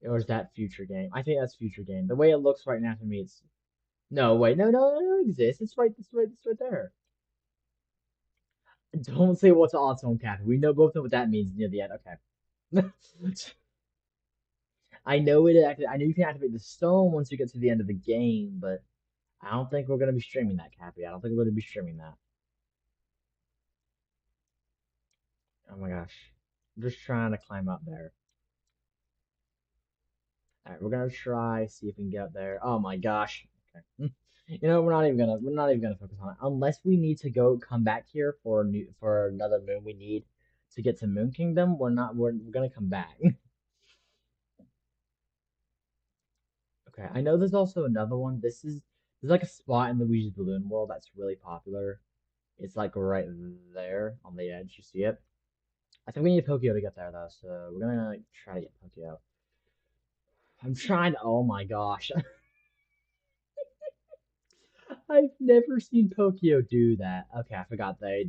Speaker 1: or is that future game? I think that's future game. The way it looks right now to me, it's no wait, no, it exists. It's right there. Don't say what's awesome, Cat. We know both know what that means near the end. Okay. I know it. I know you can activate the stone once you get to the end of the game, but I don't think we're gonna be streaming that, Cappy. I don't think we're gonna be streaming that. Oh my gosh, I'm just trying to climb up there. All right, we're gonna try see if we can get up there. Oh my gosh. Okay. You know, we're not even gonna focus on it unless we need to go come back here for for another moon. We need to get to Moon Kingdom. We're gonna come back. Okay, I know there's also another one. There's like a spot in Luigi's Balloon World that's really popular. It's like right there on the edge. You see it? I think we need Pokio to get there though, so we're gonna like, try to get Pokio. I'm trying to. Oh my gosh, I've never seen Pokio do that. Okay, I forgot they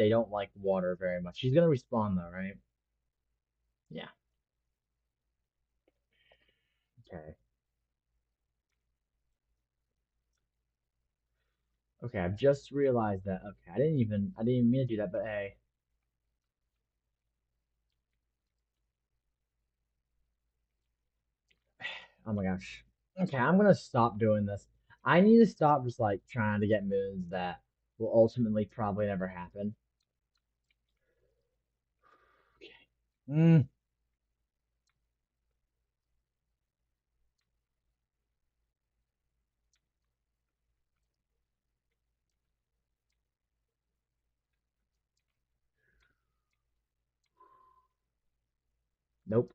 Speaker 1: don't like water very much. She's gonna respawn though, right? Yeah. Okay. Okay, I've just realized that. Okay, I didn't even mean to do that, but hey. Oh my gosh. Okay, I'm gonna stop doing this. I need to stop just like trying to get moves that will ultimately probably never happen. Mm, nope.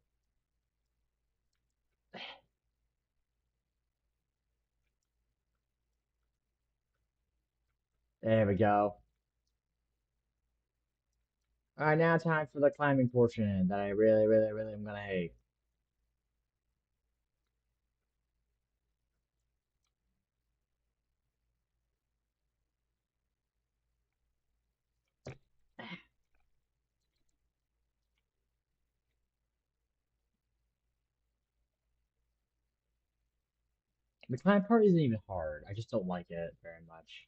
Speaker 1: There we go. All right, now time for the climbing portion that I really am gonna hate. The climb part isn't even hard. I just don't like it very much.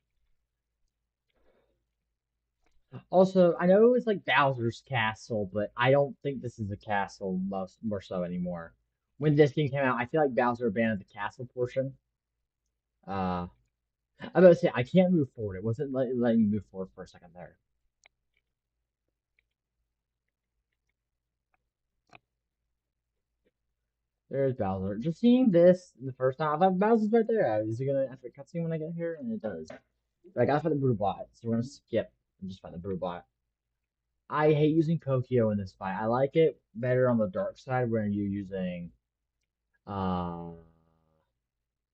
Speaker 1: Also, I know it's like Bowser's Castle, but I don't think this is a castle most more so anymore. When this game came out, I feel like Bowser abandoned the castle portion. Uh, I was about to say I can't move forward. It wasn't letting me move forward for a second there. There's Bowser. Just seeing this the first time, I thought Bowser's right there. Is he gonna after a cutscene when I get here? And it does. But I gotta find the Brutal Bot, so we're gonna skip and just find the Brutal Bot. I hate using Pokio in this fight. I like it better on the dark side when you're using uh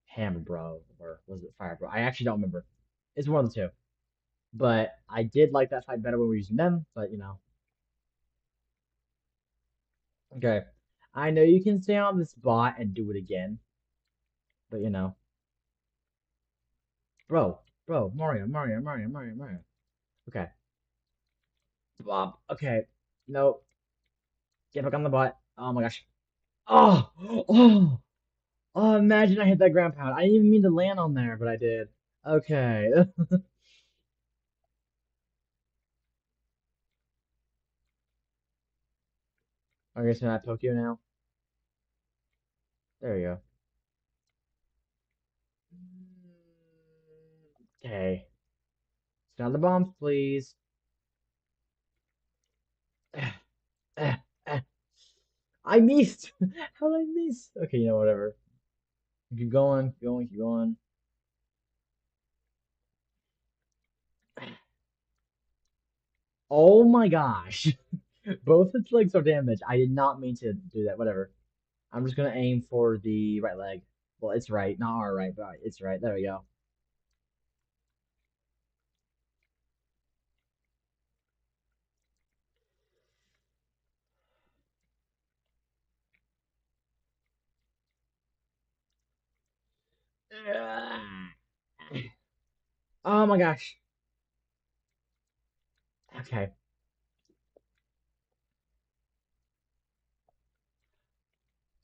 Speaker 1: Hammer Bro or was it Fire Bro? I actually don't remember. It's one of the two. But I did like that fight better when we were using them, but you know. Okay. I know you can stay on this bot and do it again, but you know. Bro, Mario. Okay. Bob. Okay. Nope. Get back on the bot. Oh my gosh. Oh, oh, oh, imagine I hit that ground pound. I didn't even mean to land on there, but I did. Okay. Okay, so I Tokyo now. There you go. Okay. Stun the bombs, please. I missed. How did I miss? Okay, you know, whatever. Keep going, keep going, keep going. Oh my gosh. Both its legs are damaged. I did not mean to do that. Whatever. I'm just gonna aim for the right leg. Well, it's right, not our right, but it's right. There we go. Oh my gosh. Okay.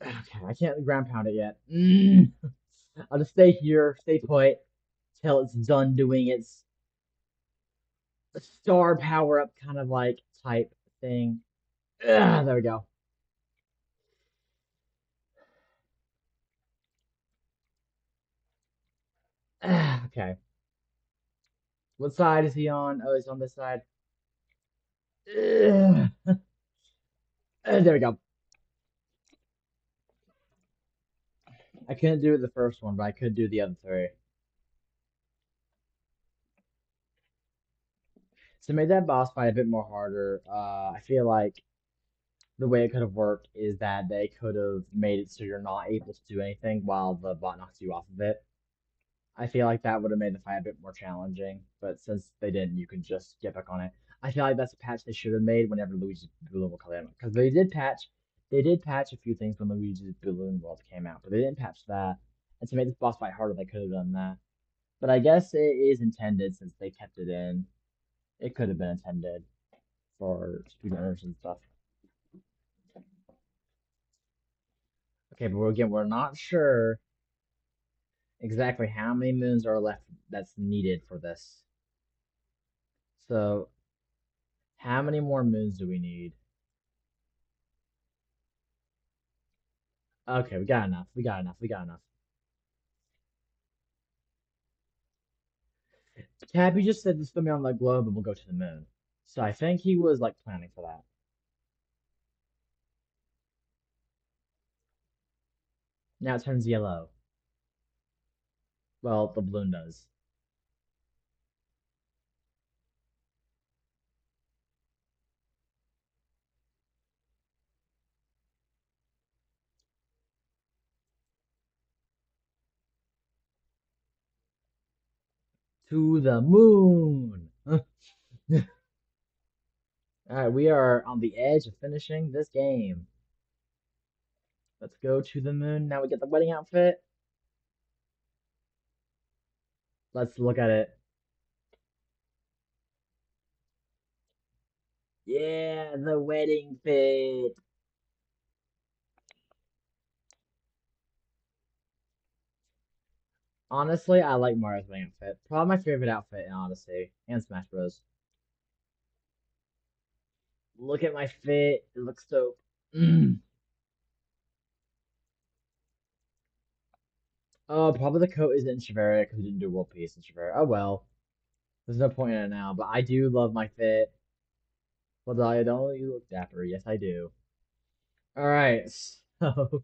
Speaker 1: Okay. I can't ground pound it yet. I'll just stay here, stay put, till it's done doing its star power up kind of like type thing. There we go. Okay. What side is he on? Oh, he's on this side. There we go. I couldn't do it the first one, but I could do the other three. So made that boss fight a bit more harder. I feel like the way it could have worked is that they could have made it so you're not able to do anything while the bot knocks you off of it. I feel like that would have made the fight a bit more challenging, but since they didn't, you can just get back on it. I feel like that's a patch they should have made whenever Luigi's Balloon World came out, because they did patch a few things when Luigi's Balloon World came out, but they didn't patch that. And to make this boss fight harder, they could have done that. But I guess it is intended since they kept it in. It could have been intended for speedrunners and stuff. Okay, but again, we're not sure exactly how many moons are left that's needed for this. So, how many more moons do we need? Okay, we got enough. We got enough. Tabby just said to swim me on the globe and we'll go to the moon. So I think he was like planning for that. Now it turns yellow. Well, the balloon does. To the moon! All right, we are on the edge of finishing this game. Let's go to the moon. Now we get the wedding outfit. Let's look at it. Yeah, the wedding fit. Honestly, I like Mario's outfit. Probably my favorite outfit in Odyssey and Smash Bros. Look at my fit. It looks dope. Mm. Oh, probably the coat is in Chivera because we didn't do World Peace in Chivera. Oh well. There's no point in it now, but I do love my fit. Well, I don't you look dapper. Yes, I do. All right, so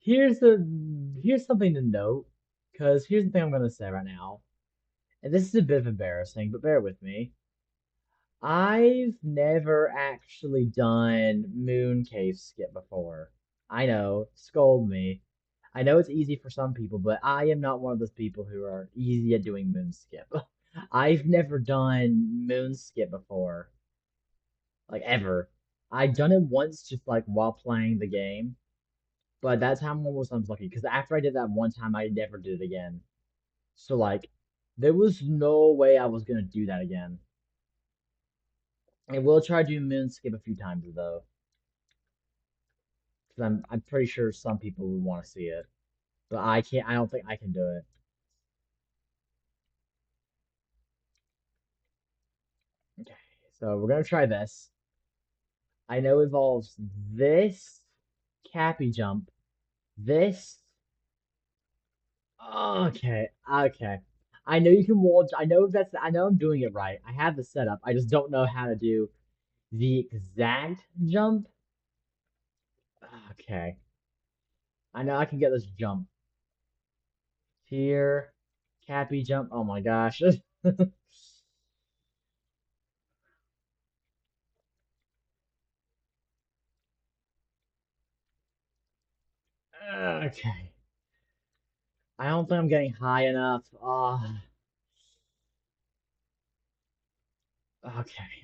Speaker 1: here's something to note, because here's the thing I'm gonna say right now, and this is a bit of embarrassing, but bear with me. I've never actually done Moon Cave Skip before. I know, scold me. I know it's easy for some people, but I am not one of those people who are easy at doing Moon Skip. I've never done Moon Skip before, like ever. I've done it once just like while playing the game, but that time almost unlucky because after I did that one time, I never did it again. So like, there was no way I was gonna do that again. I will try to do Moon Skip a few times though, because I'm pretty sure some people would want to see it, but I can't. I don't think I can do it. Okay, so we're gonna try this. I know it involves this Cappy jump, this. Okay, okay. I know you can wall. I know that's. I know I'm doing it right. I have the setup. I just don't know how to do the exact jump. Okay, I know I can get this jump here. Cappy jump. Oh my gosh. Okay. I don't think I'm getting high enough. Okay.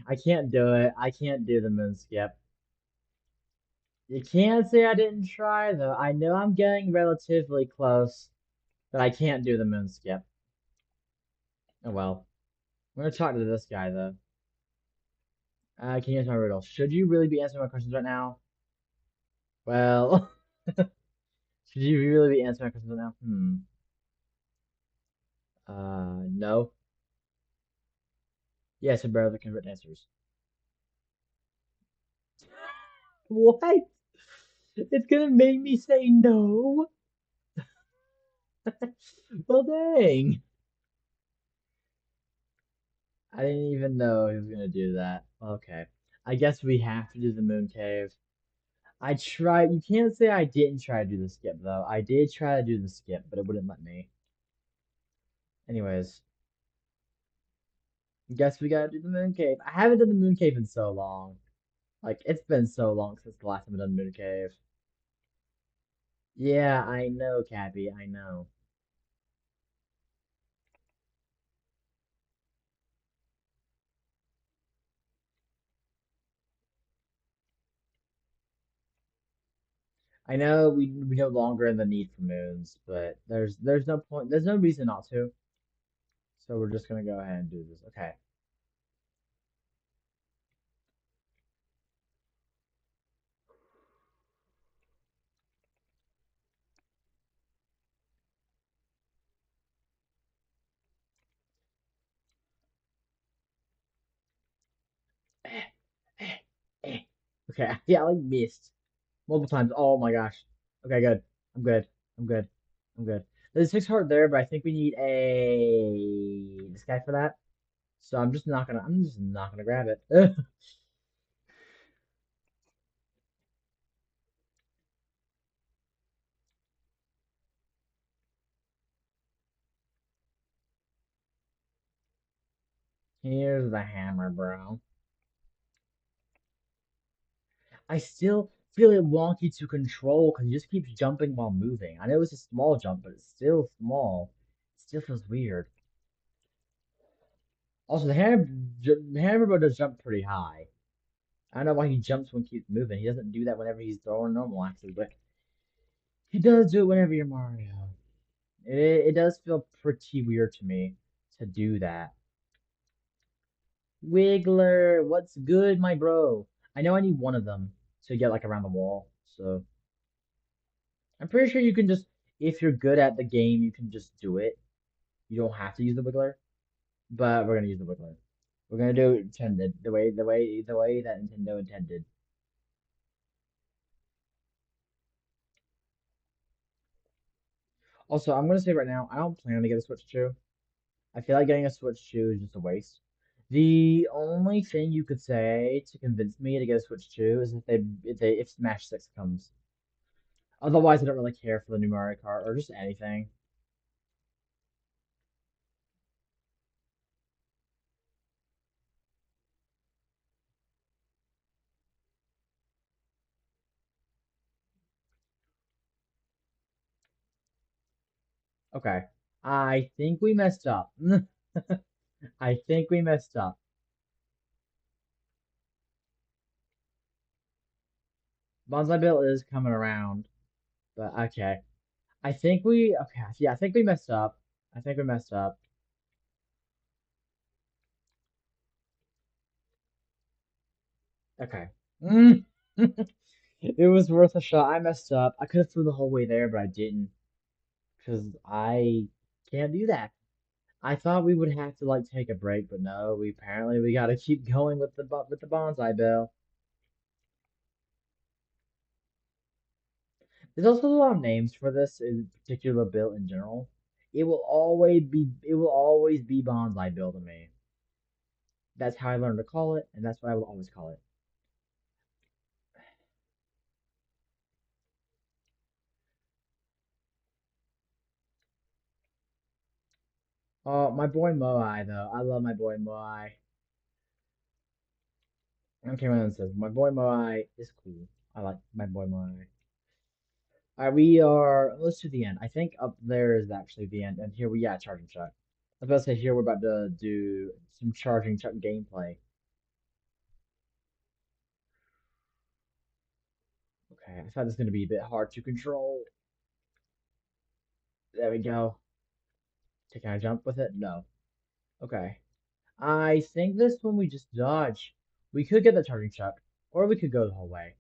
Speaker 1: I can't do it. I can't do the moon skip. You can't say I didn't try, though. I know I'm getting relatively close, but I can't do the moon skip. Oh well. I'm gonna talk to this guy, though. Can you answer my riddle? Should you really be answering my questions right now? Well, should you really be answering my questions right now? No. Yes, I barely convert answers. What? It's gonna make me say no? Well, dang. I didn't even know he was gonna do that. Okay. I guess we have to do the moon cave. I tried. You can't say I didn't try to do the skip, though. I did try to do the skip, but it wouldn't let me. Anyways, guess we gotta do the moon cave. I haven't done the moon cave in so long. Like, it's been so long since the last time I've done moon cave. Yeah, I know, Cappy. I know. I know we no longer in the need for moons, but there's no point. There's no reason not to. So we're just gonna go ahead and do this. Okay. Eh, eh, eh. Okay. Yeah, I like missed multiple times. Oh my gosh. Okay, good. I'm good. I'm good. I'm good. There's 6 heart there, but I think we need a this guy for that. So I'm just not gonna. I'm just not gonna grab it. Here's the hammer, bro. I still feel it wonky to control because he just keeps jumping while moving. I know it's a small jump, but it's still small. It still feels weird. Also, the hammer does jump pretty high. I don't know why he jumps when he keeps moving. He doesn't do that whenever he's throwing normal axes, but he does do it whenever you're Mario. It does feel pretty weird to me to do that. Wiggler, what's good, my bro? I know I need one of them to get like around the wall, so I'm pretty sure you can just If you're good at the game, you can just do it. You don't have to use the wiggler, but we're gonna use the wiggler. We're gonna do it intended, the way that Nintendo intended. Also, I'm gonna say right now, I don't plan to get a Switch 2. I feel like getting a Switch 2 is just a waste. The only thing you could say to convince me to get a Switch 2 is if Smash 6 comes. Otherwise, I don't really care for the new Mario Kart or just anything. Okay. I think we messed up. I think we messed up. Bonsai Bill is coming around, but okay. Okay, yeah, I think we messed up. I think we messed up. Okay. Mm. It was worth a shot. I messed up. I could have flew the whole way there, but I didn't because I can't do that. I thought we would have to like take a break, but no, we got to keep going with the bonsai bill. There's also a lot of names for this in particular bill in general. It will always be bonsai bill to me. That's how I learned to call it, and that's what I will always call it. Oh, my boy Moai though. I love my boy Moai. Okay, my says my boy Moai is cool. I like my boy Moai. We are let's do the end. I think up there is actually the end, and here we yeah, charging chuck. I was about to say here we're about to do some charging chuck gameplay. Okay, I thought this was gonna be a bit hard to control. There we go. Can I jump with it? No. Okay. I think this one we just dodge. We could get the charging chuck, or we could go the whole way.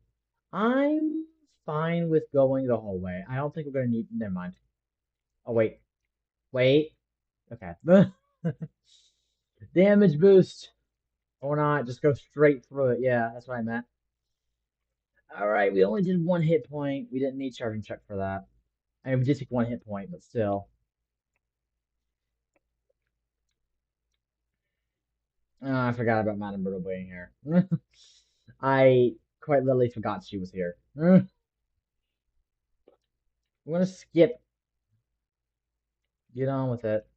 Speaker 1: I'm fine with going the whole way. I don't think we're gonna need. Never mind. Oh wait, wait. Okay. Damage boost or not? Just go straight through it. Yeah, that's what I meant. All right, we only did one hit point. We didn't need charging chuck for that. I mean, we did take one hit point, but still. I forgot about Madame Brittle being here. I quite literally forgot she was here. I'm gonna skip. Get on with it.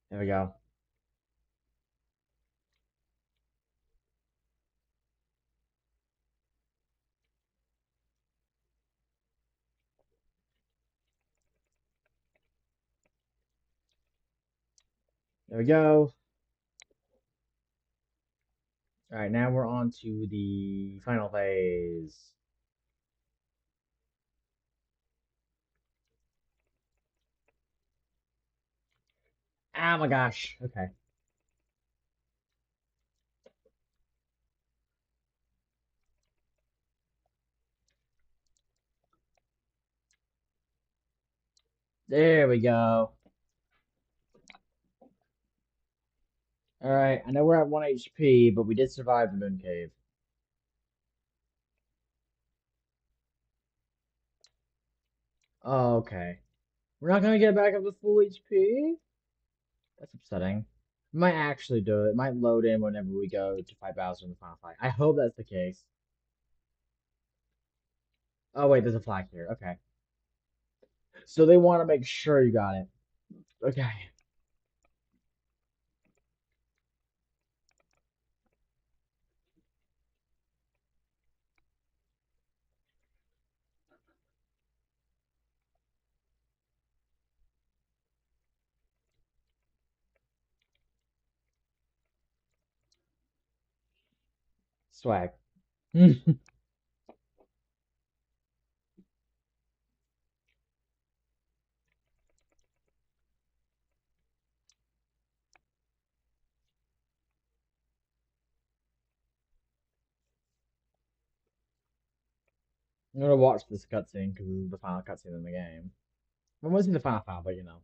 Speaker 1: There we go. There we go. All right, now we're on to the final phase. Oh my gosh. Okay. There we go. All right, I know we're at 1 HP, but we did survive the moon cave. Oh, okay. We're not gonna get back up to full HP? That's upsetting. Might actually do it. Might load in whenever we go to fight Bowser in the final fight. I hope that's the case. Oh wait, there's a flag here. Okay. So they want to make sure you got it. Okay. Swag. I'm gonna watch this cutscene because this is the final cutscene in the game. I want to see the final, but you know.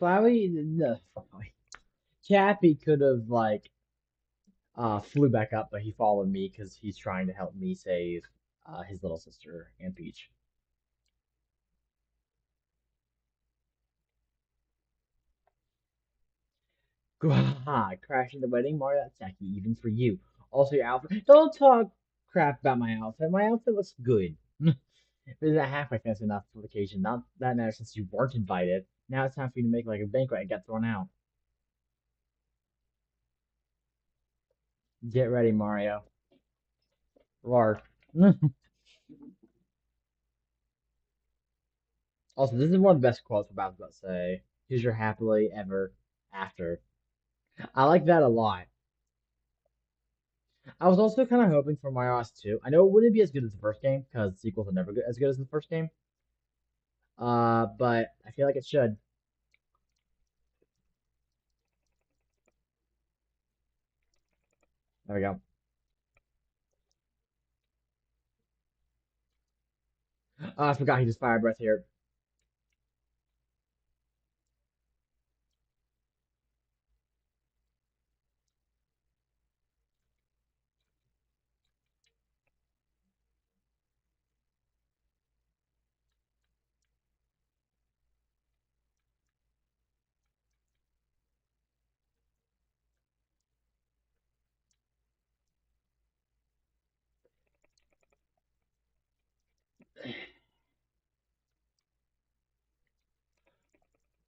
Speaker 1: Flowey, no, Flowey. Chappie could have like flew back up, but he followed me because he's trying to help me save his little sister and Peach. God, crashing the wedding, Mario, that's tacky, even for you. Also, your outfit. Don't talk crap about my outfit. My outfit looks good. Isn't that halfway fancy enough for the occasion? Not that matters since you weren't invited. Now it's time for you to make like a banquet and get thrown out. Get ready, Mario. Roar. Also, this is one of the best quotes about to say. Here's your happily ever after. I like that a lot. I was also kind of hoping for Mario Odyssey 2. I know it wouldn't be as good as the first game because sequels are never good, as good as the first game. But I feel like it should. There we go. I forgot he just fire breath here.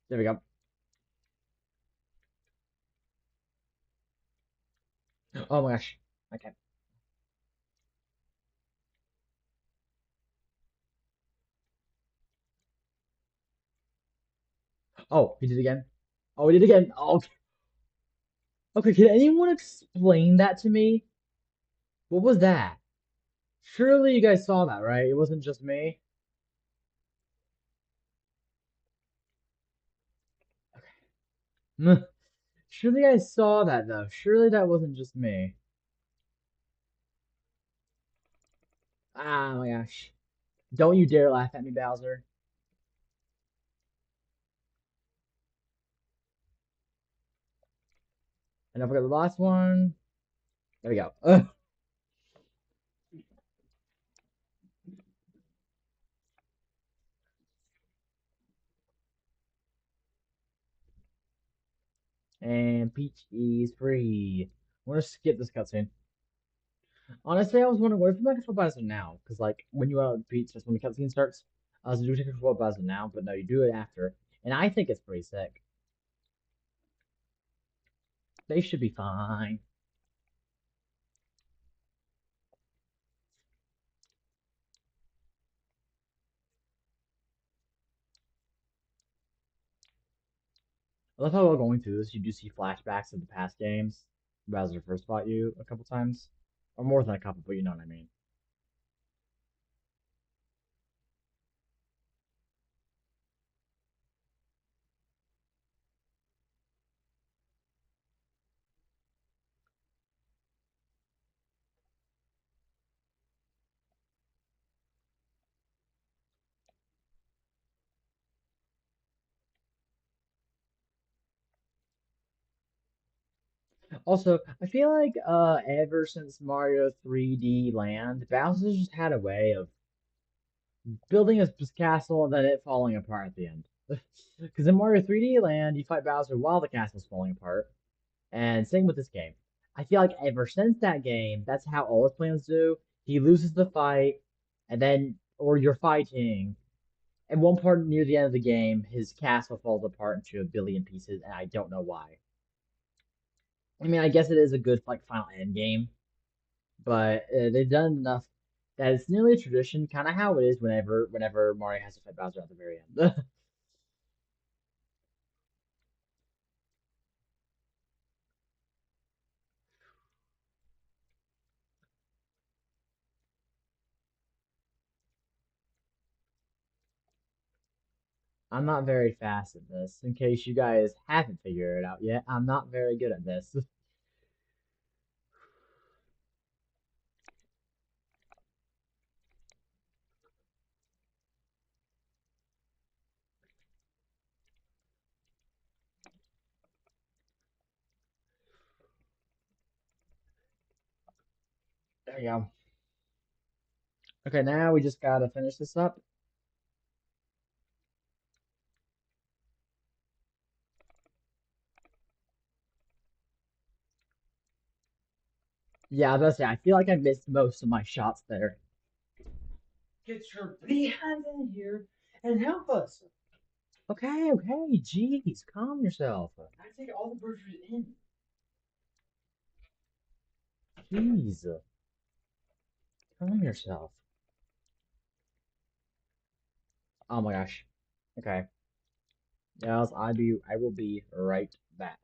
Speaker 1: There we go. Oh my gosh. Okay. Oh, he did it again. Oh, he did it again. Oh, okay. Okay, can anyone explain that to me? What was that? Surely you guys saw that, right? It wasn't just me. Surely you guys saw that though. Surely that wasn't just me. Ah, my gosh. Don't you dare laugh at me, Bowser. And don't forget the last one. There we go. And Peach is free. I'm gonna skip this cutscene. Honestly, I was wondering what if I control Bowser now? Because like when you are out Peach, that's when the cutscene starts. So do you take control Bowser now? But no, you do it after. And I think it's pretty sick. They should be fine. I love how while going through this, you do see flashbacks of the past games. Bowser first fought you a couple times, or more than a couple, but you know what I mean. Also, I feel like ever since Mario 3D Land, Bowser's just had a way of building his castle and then it falling apart at the end. Because in Mario 3D Land, you fight Bowser while the castle's falling apart, and same with this game. I feel like ever since that game, that's how all his plans do. He loses the fight, and then, or you're fighting, at one part near the end of the game, his castle falls apart into a billion pieces, and I don't know why. I mean, I guess it is a good like final end game, but they've done enough that it's nearly a tradition, kind of how it is whenever Mario has to fight Bowser at the very end. I'm not very fast at this. In case you guys haven't figured it out yet, I'm not very good at this. There you go. Okay, now we just gotta finish this up. Yeah, that's it. I feel like I missed most of my shots there. Get your behind in here and help us. Okay, okay, jeez, calm yourself. I take all the burgers in. Jeez, calm yourself. Oh my gosh. Okay. Yes, I will be right back.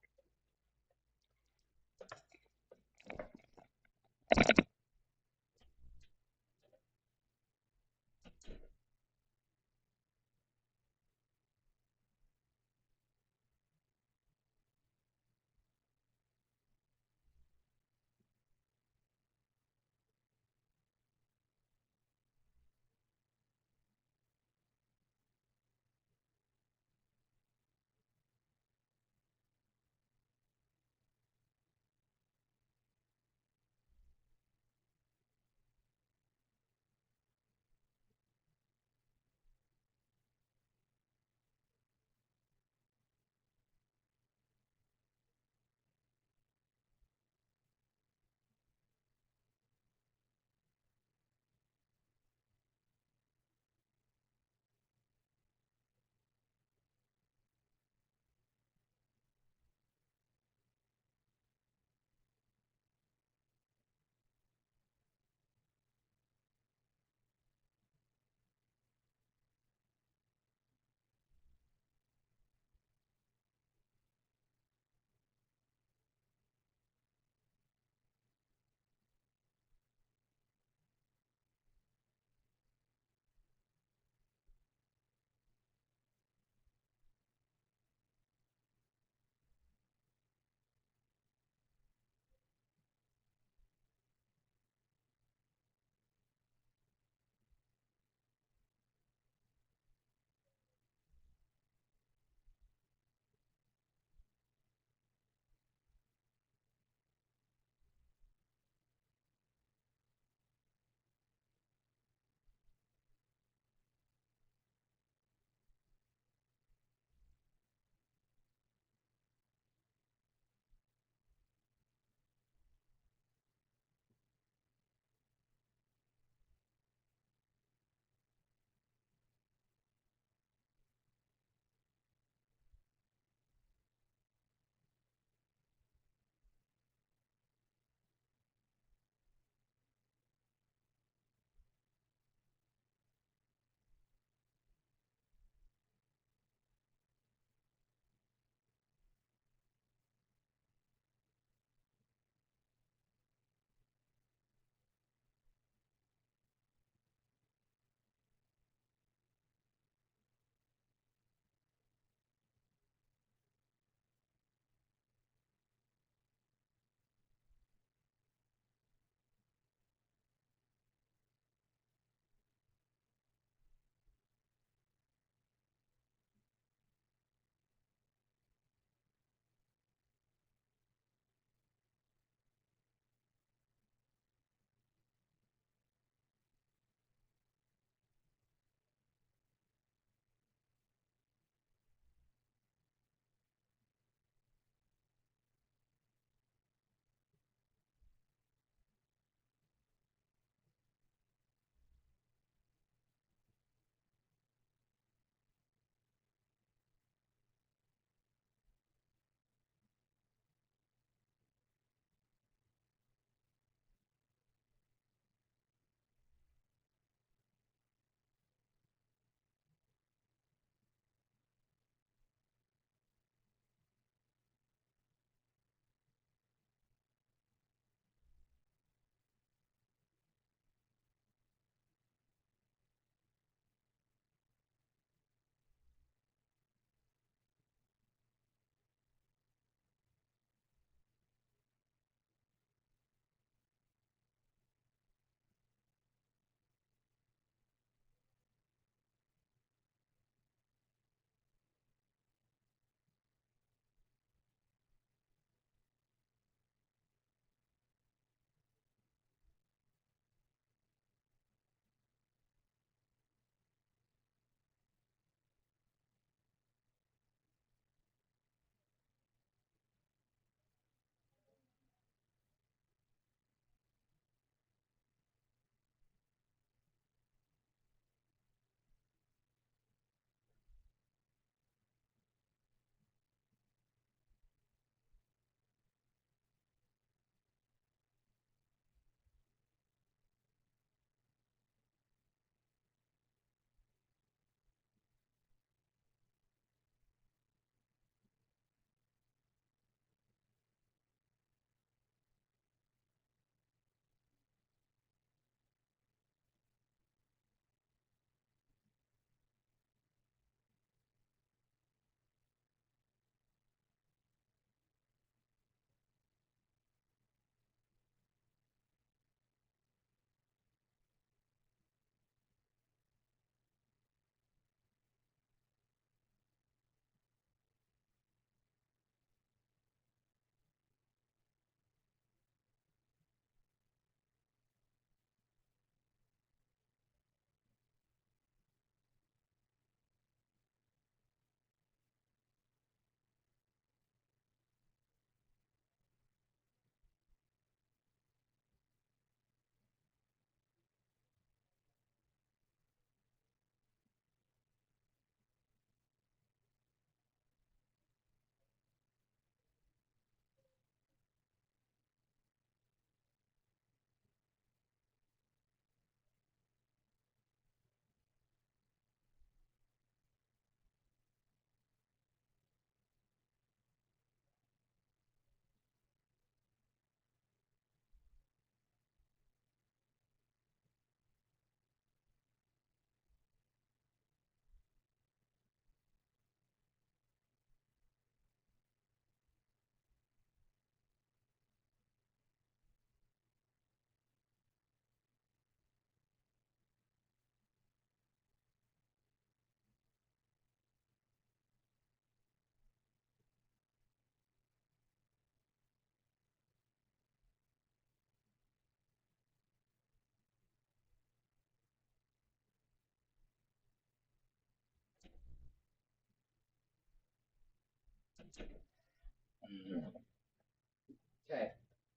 Speaker 1: Okay,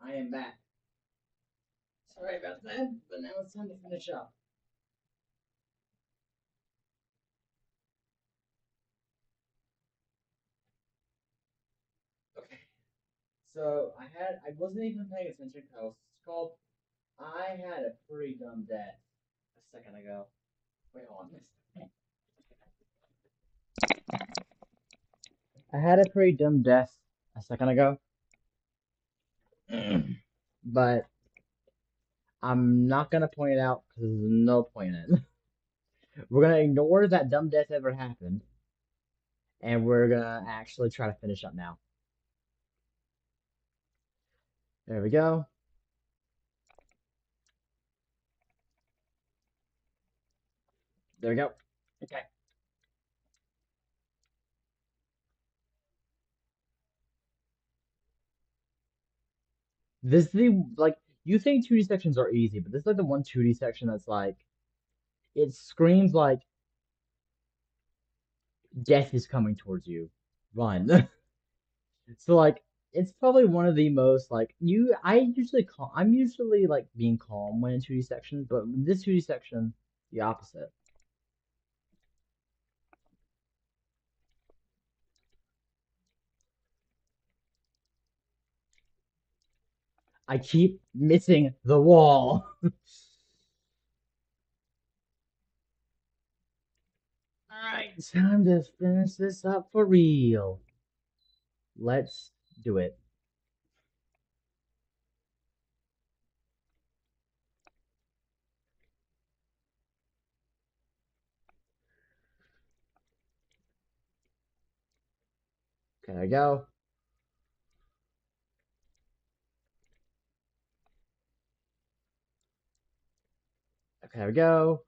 Speaker 1: I am back. Sorry about that, but now it's time to finish up. Okay, so I wasn't even paying attention because it's called I had a pretty dumb death a second ago. Wait, hold on. I had a pretty dumb death a second ago, but I'm not gonna point it out because there's no point in it. We're gonna ignore that dumb death ever happened, and we're gonna actually try to finish up now. There we go. There we go. Okay. This is the like you think 2D sections are easy, but this is like the one 2D section that's like it screams like death is coming towards you. Run. So like it's probably one of the most like I'm usually like being calm when in 2D sections, but this 2D section, the opposite. I keep missing the wall. Alright, time to finish this up for real. Let's do it. Okay, there we go. Okay, there we go.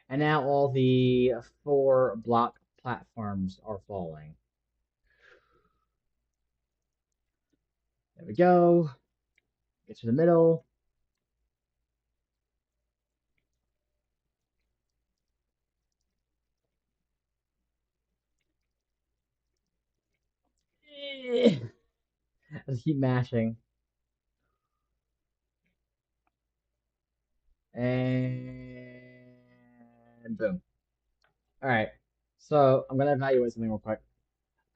Speaker 1: And now all the four block platforms are falling. There we go. Get to the middle. I just keep mashing. And boom. All right. So I'm gonna evaluate something real quick.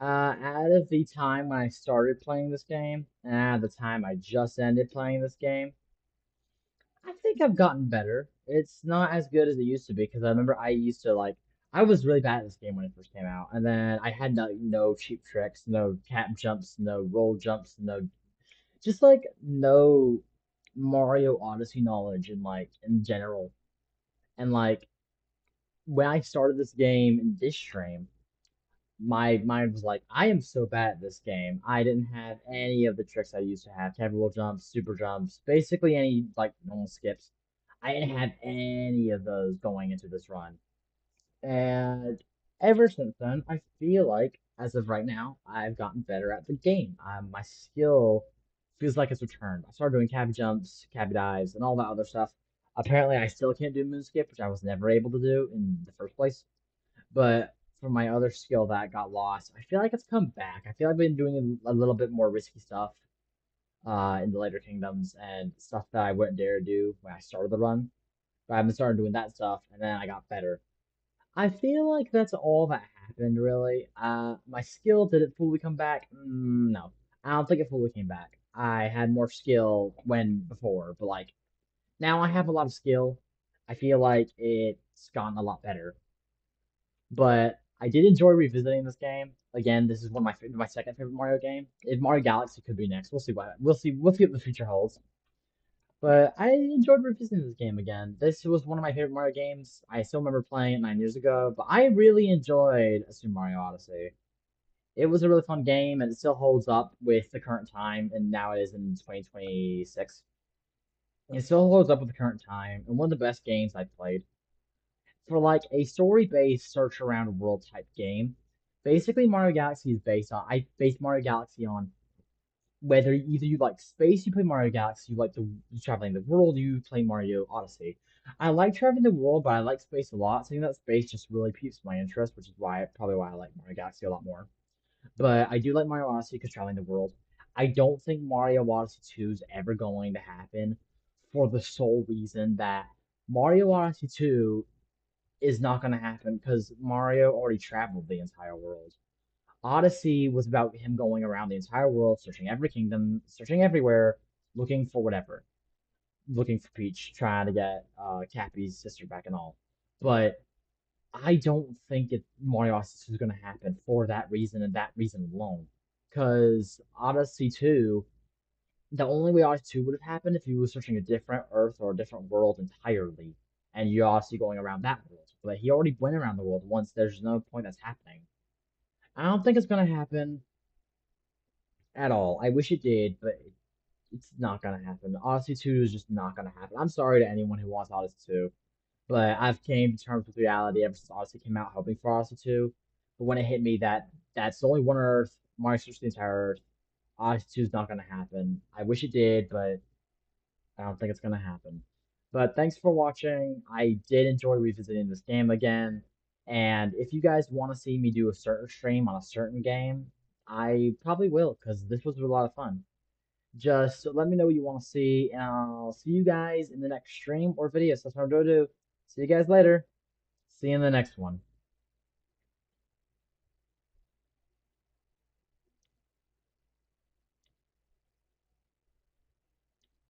Speaker 1: Out of the time when I started playing this game, and out of the time I just ended playing this game, I think I've gotten better. It's not as good as it used to be because I remember I used to like I was really bad at this game when it first came out, and then I had no cheap tricks, no cap jumps, no roll jumps, no just like no Mario Odyssey knowledge in like in general. And like when I started this game in this stream, my mind was like, I am so bad at this game. I didn't have any of the tricks I used to have, casual jumps, super jumps, basically any like normal skips. I didn't have any of those going into this run. And ever since then, I feel like, as of right now, I've gotten better at the game. My skill feels like it's returned. I started doing cabbie jumps, cabbie dives, and all that other stuff. Apparently, I still can't do moonskip, which I was never able to do in the first place. But for my other skill that got lost, I feel like it's come back. I feel like I've been doing a little bit more risky stuff in the later kingdoms and stuff that I wouldn't dare do when I started the run. But I've been starting doing that stuff, and then I got better. I feel like that's all that happened, really. My skill, did it fully come back? No. I don't think it fully came back. I had more skill when before, but like now I have a lot of skill. I feel like it's gotten a lot better. But I did enjoy revisiting this game. Again, this is one of my second favorite Mario game. If Mario Galaxy could be next, we'll see what the future holds. But I enjoyed revisiting this game again. This was one of my favorite Mario games. I still remember playing it 9 years ago, but I really enjoyed Super Mario Odyssey. It was a really fun game, and it still holds up with the current time, and now it is in 2026. It still holds up with the current time, and one of the best games I've played. For like a story-based search around world type game, basically Mario Galaxy is based on I based Mario Galaxy on Whether either you like space, you play Mario Galaxy, you like the traveling the world, you play Mario Odyssey. I like traveling the world, but I like space a lot. So I think that space just really piques my interest, which is why I like Mario Galaxy a lot more. But I do like Mario Odyssey because traveling the world. I don't think Mario Odyssey 2 is ever going to happen for the sole reason that Mario Odyssey 2 is not going to happen because Mario already traveled the entire world. Odyssey was about him going around the entire world, searching every kingdom, searching everywhere, looking for whatever, looking for Peach, trying to get Cappy's sister back and all. But I don't think Mario Odyssey is going to happen for that reason and that reason alone. Because Odyssey 2, the only way Odyssey 2 would have happened if you were searching a different Earth or a different world entirely, and you're obviously going around that world. But he already went around the world once. There's no point that's happening. I don't think it's going to happen at all. I wish it did, but it's not going to happen. Odyssey 2 is just not going to happen. I'm sorry to anyone who wants Odyssey 2. But I've came to terms with reality ever since Odyssey came out, hoping for Odyssey 2. But when it hit me that that's only one Earth, Mario searched the entire Earth, Odyssey 2 is not going to happen. I wish it did, but I don't think it's going to happen. But thanks for watching. I did enjoy revisiting this game again. And if you guys want to see me do a certain stream on a certain game, I probably will, because this was a lot of fun. Just let me know what you want to see, and I'll see you guys in the next stream or video. So that's what I'm going to do. See you guys later. See you in the next one.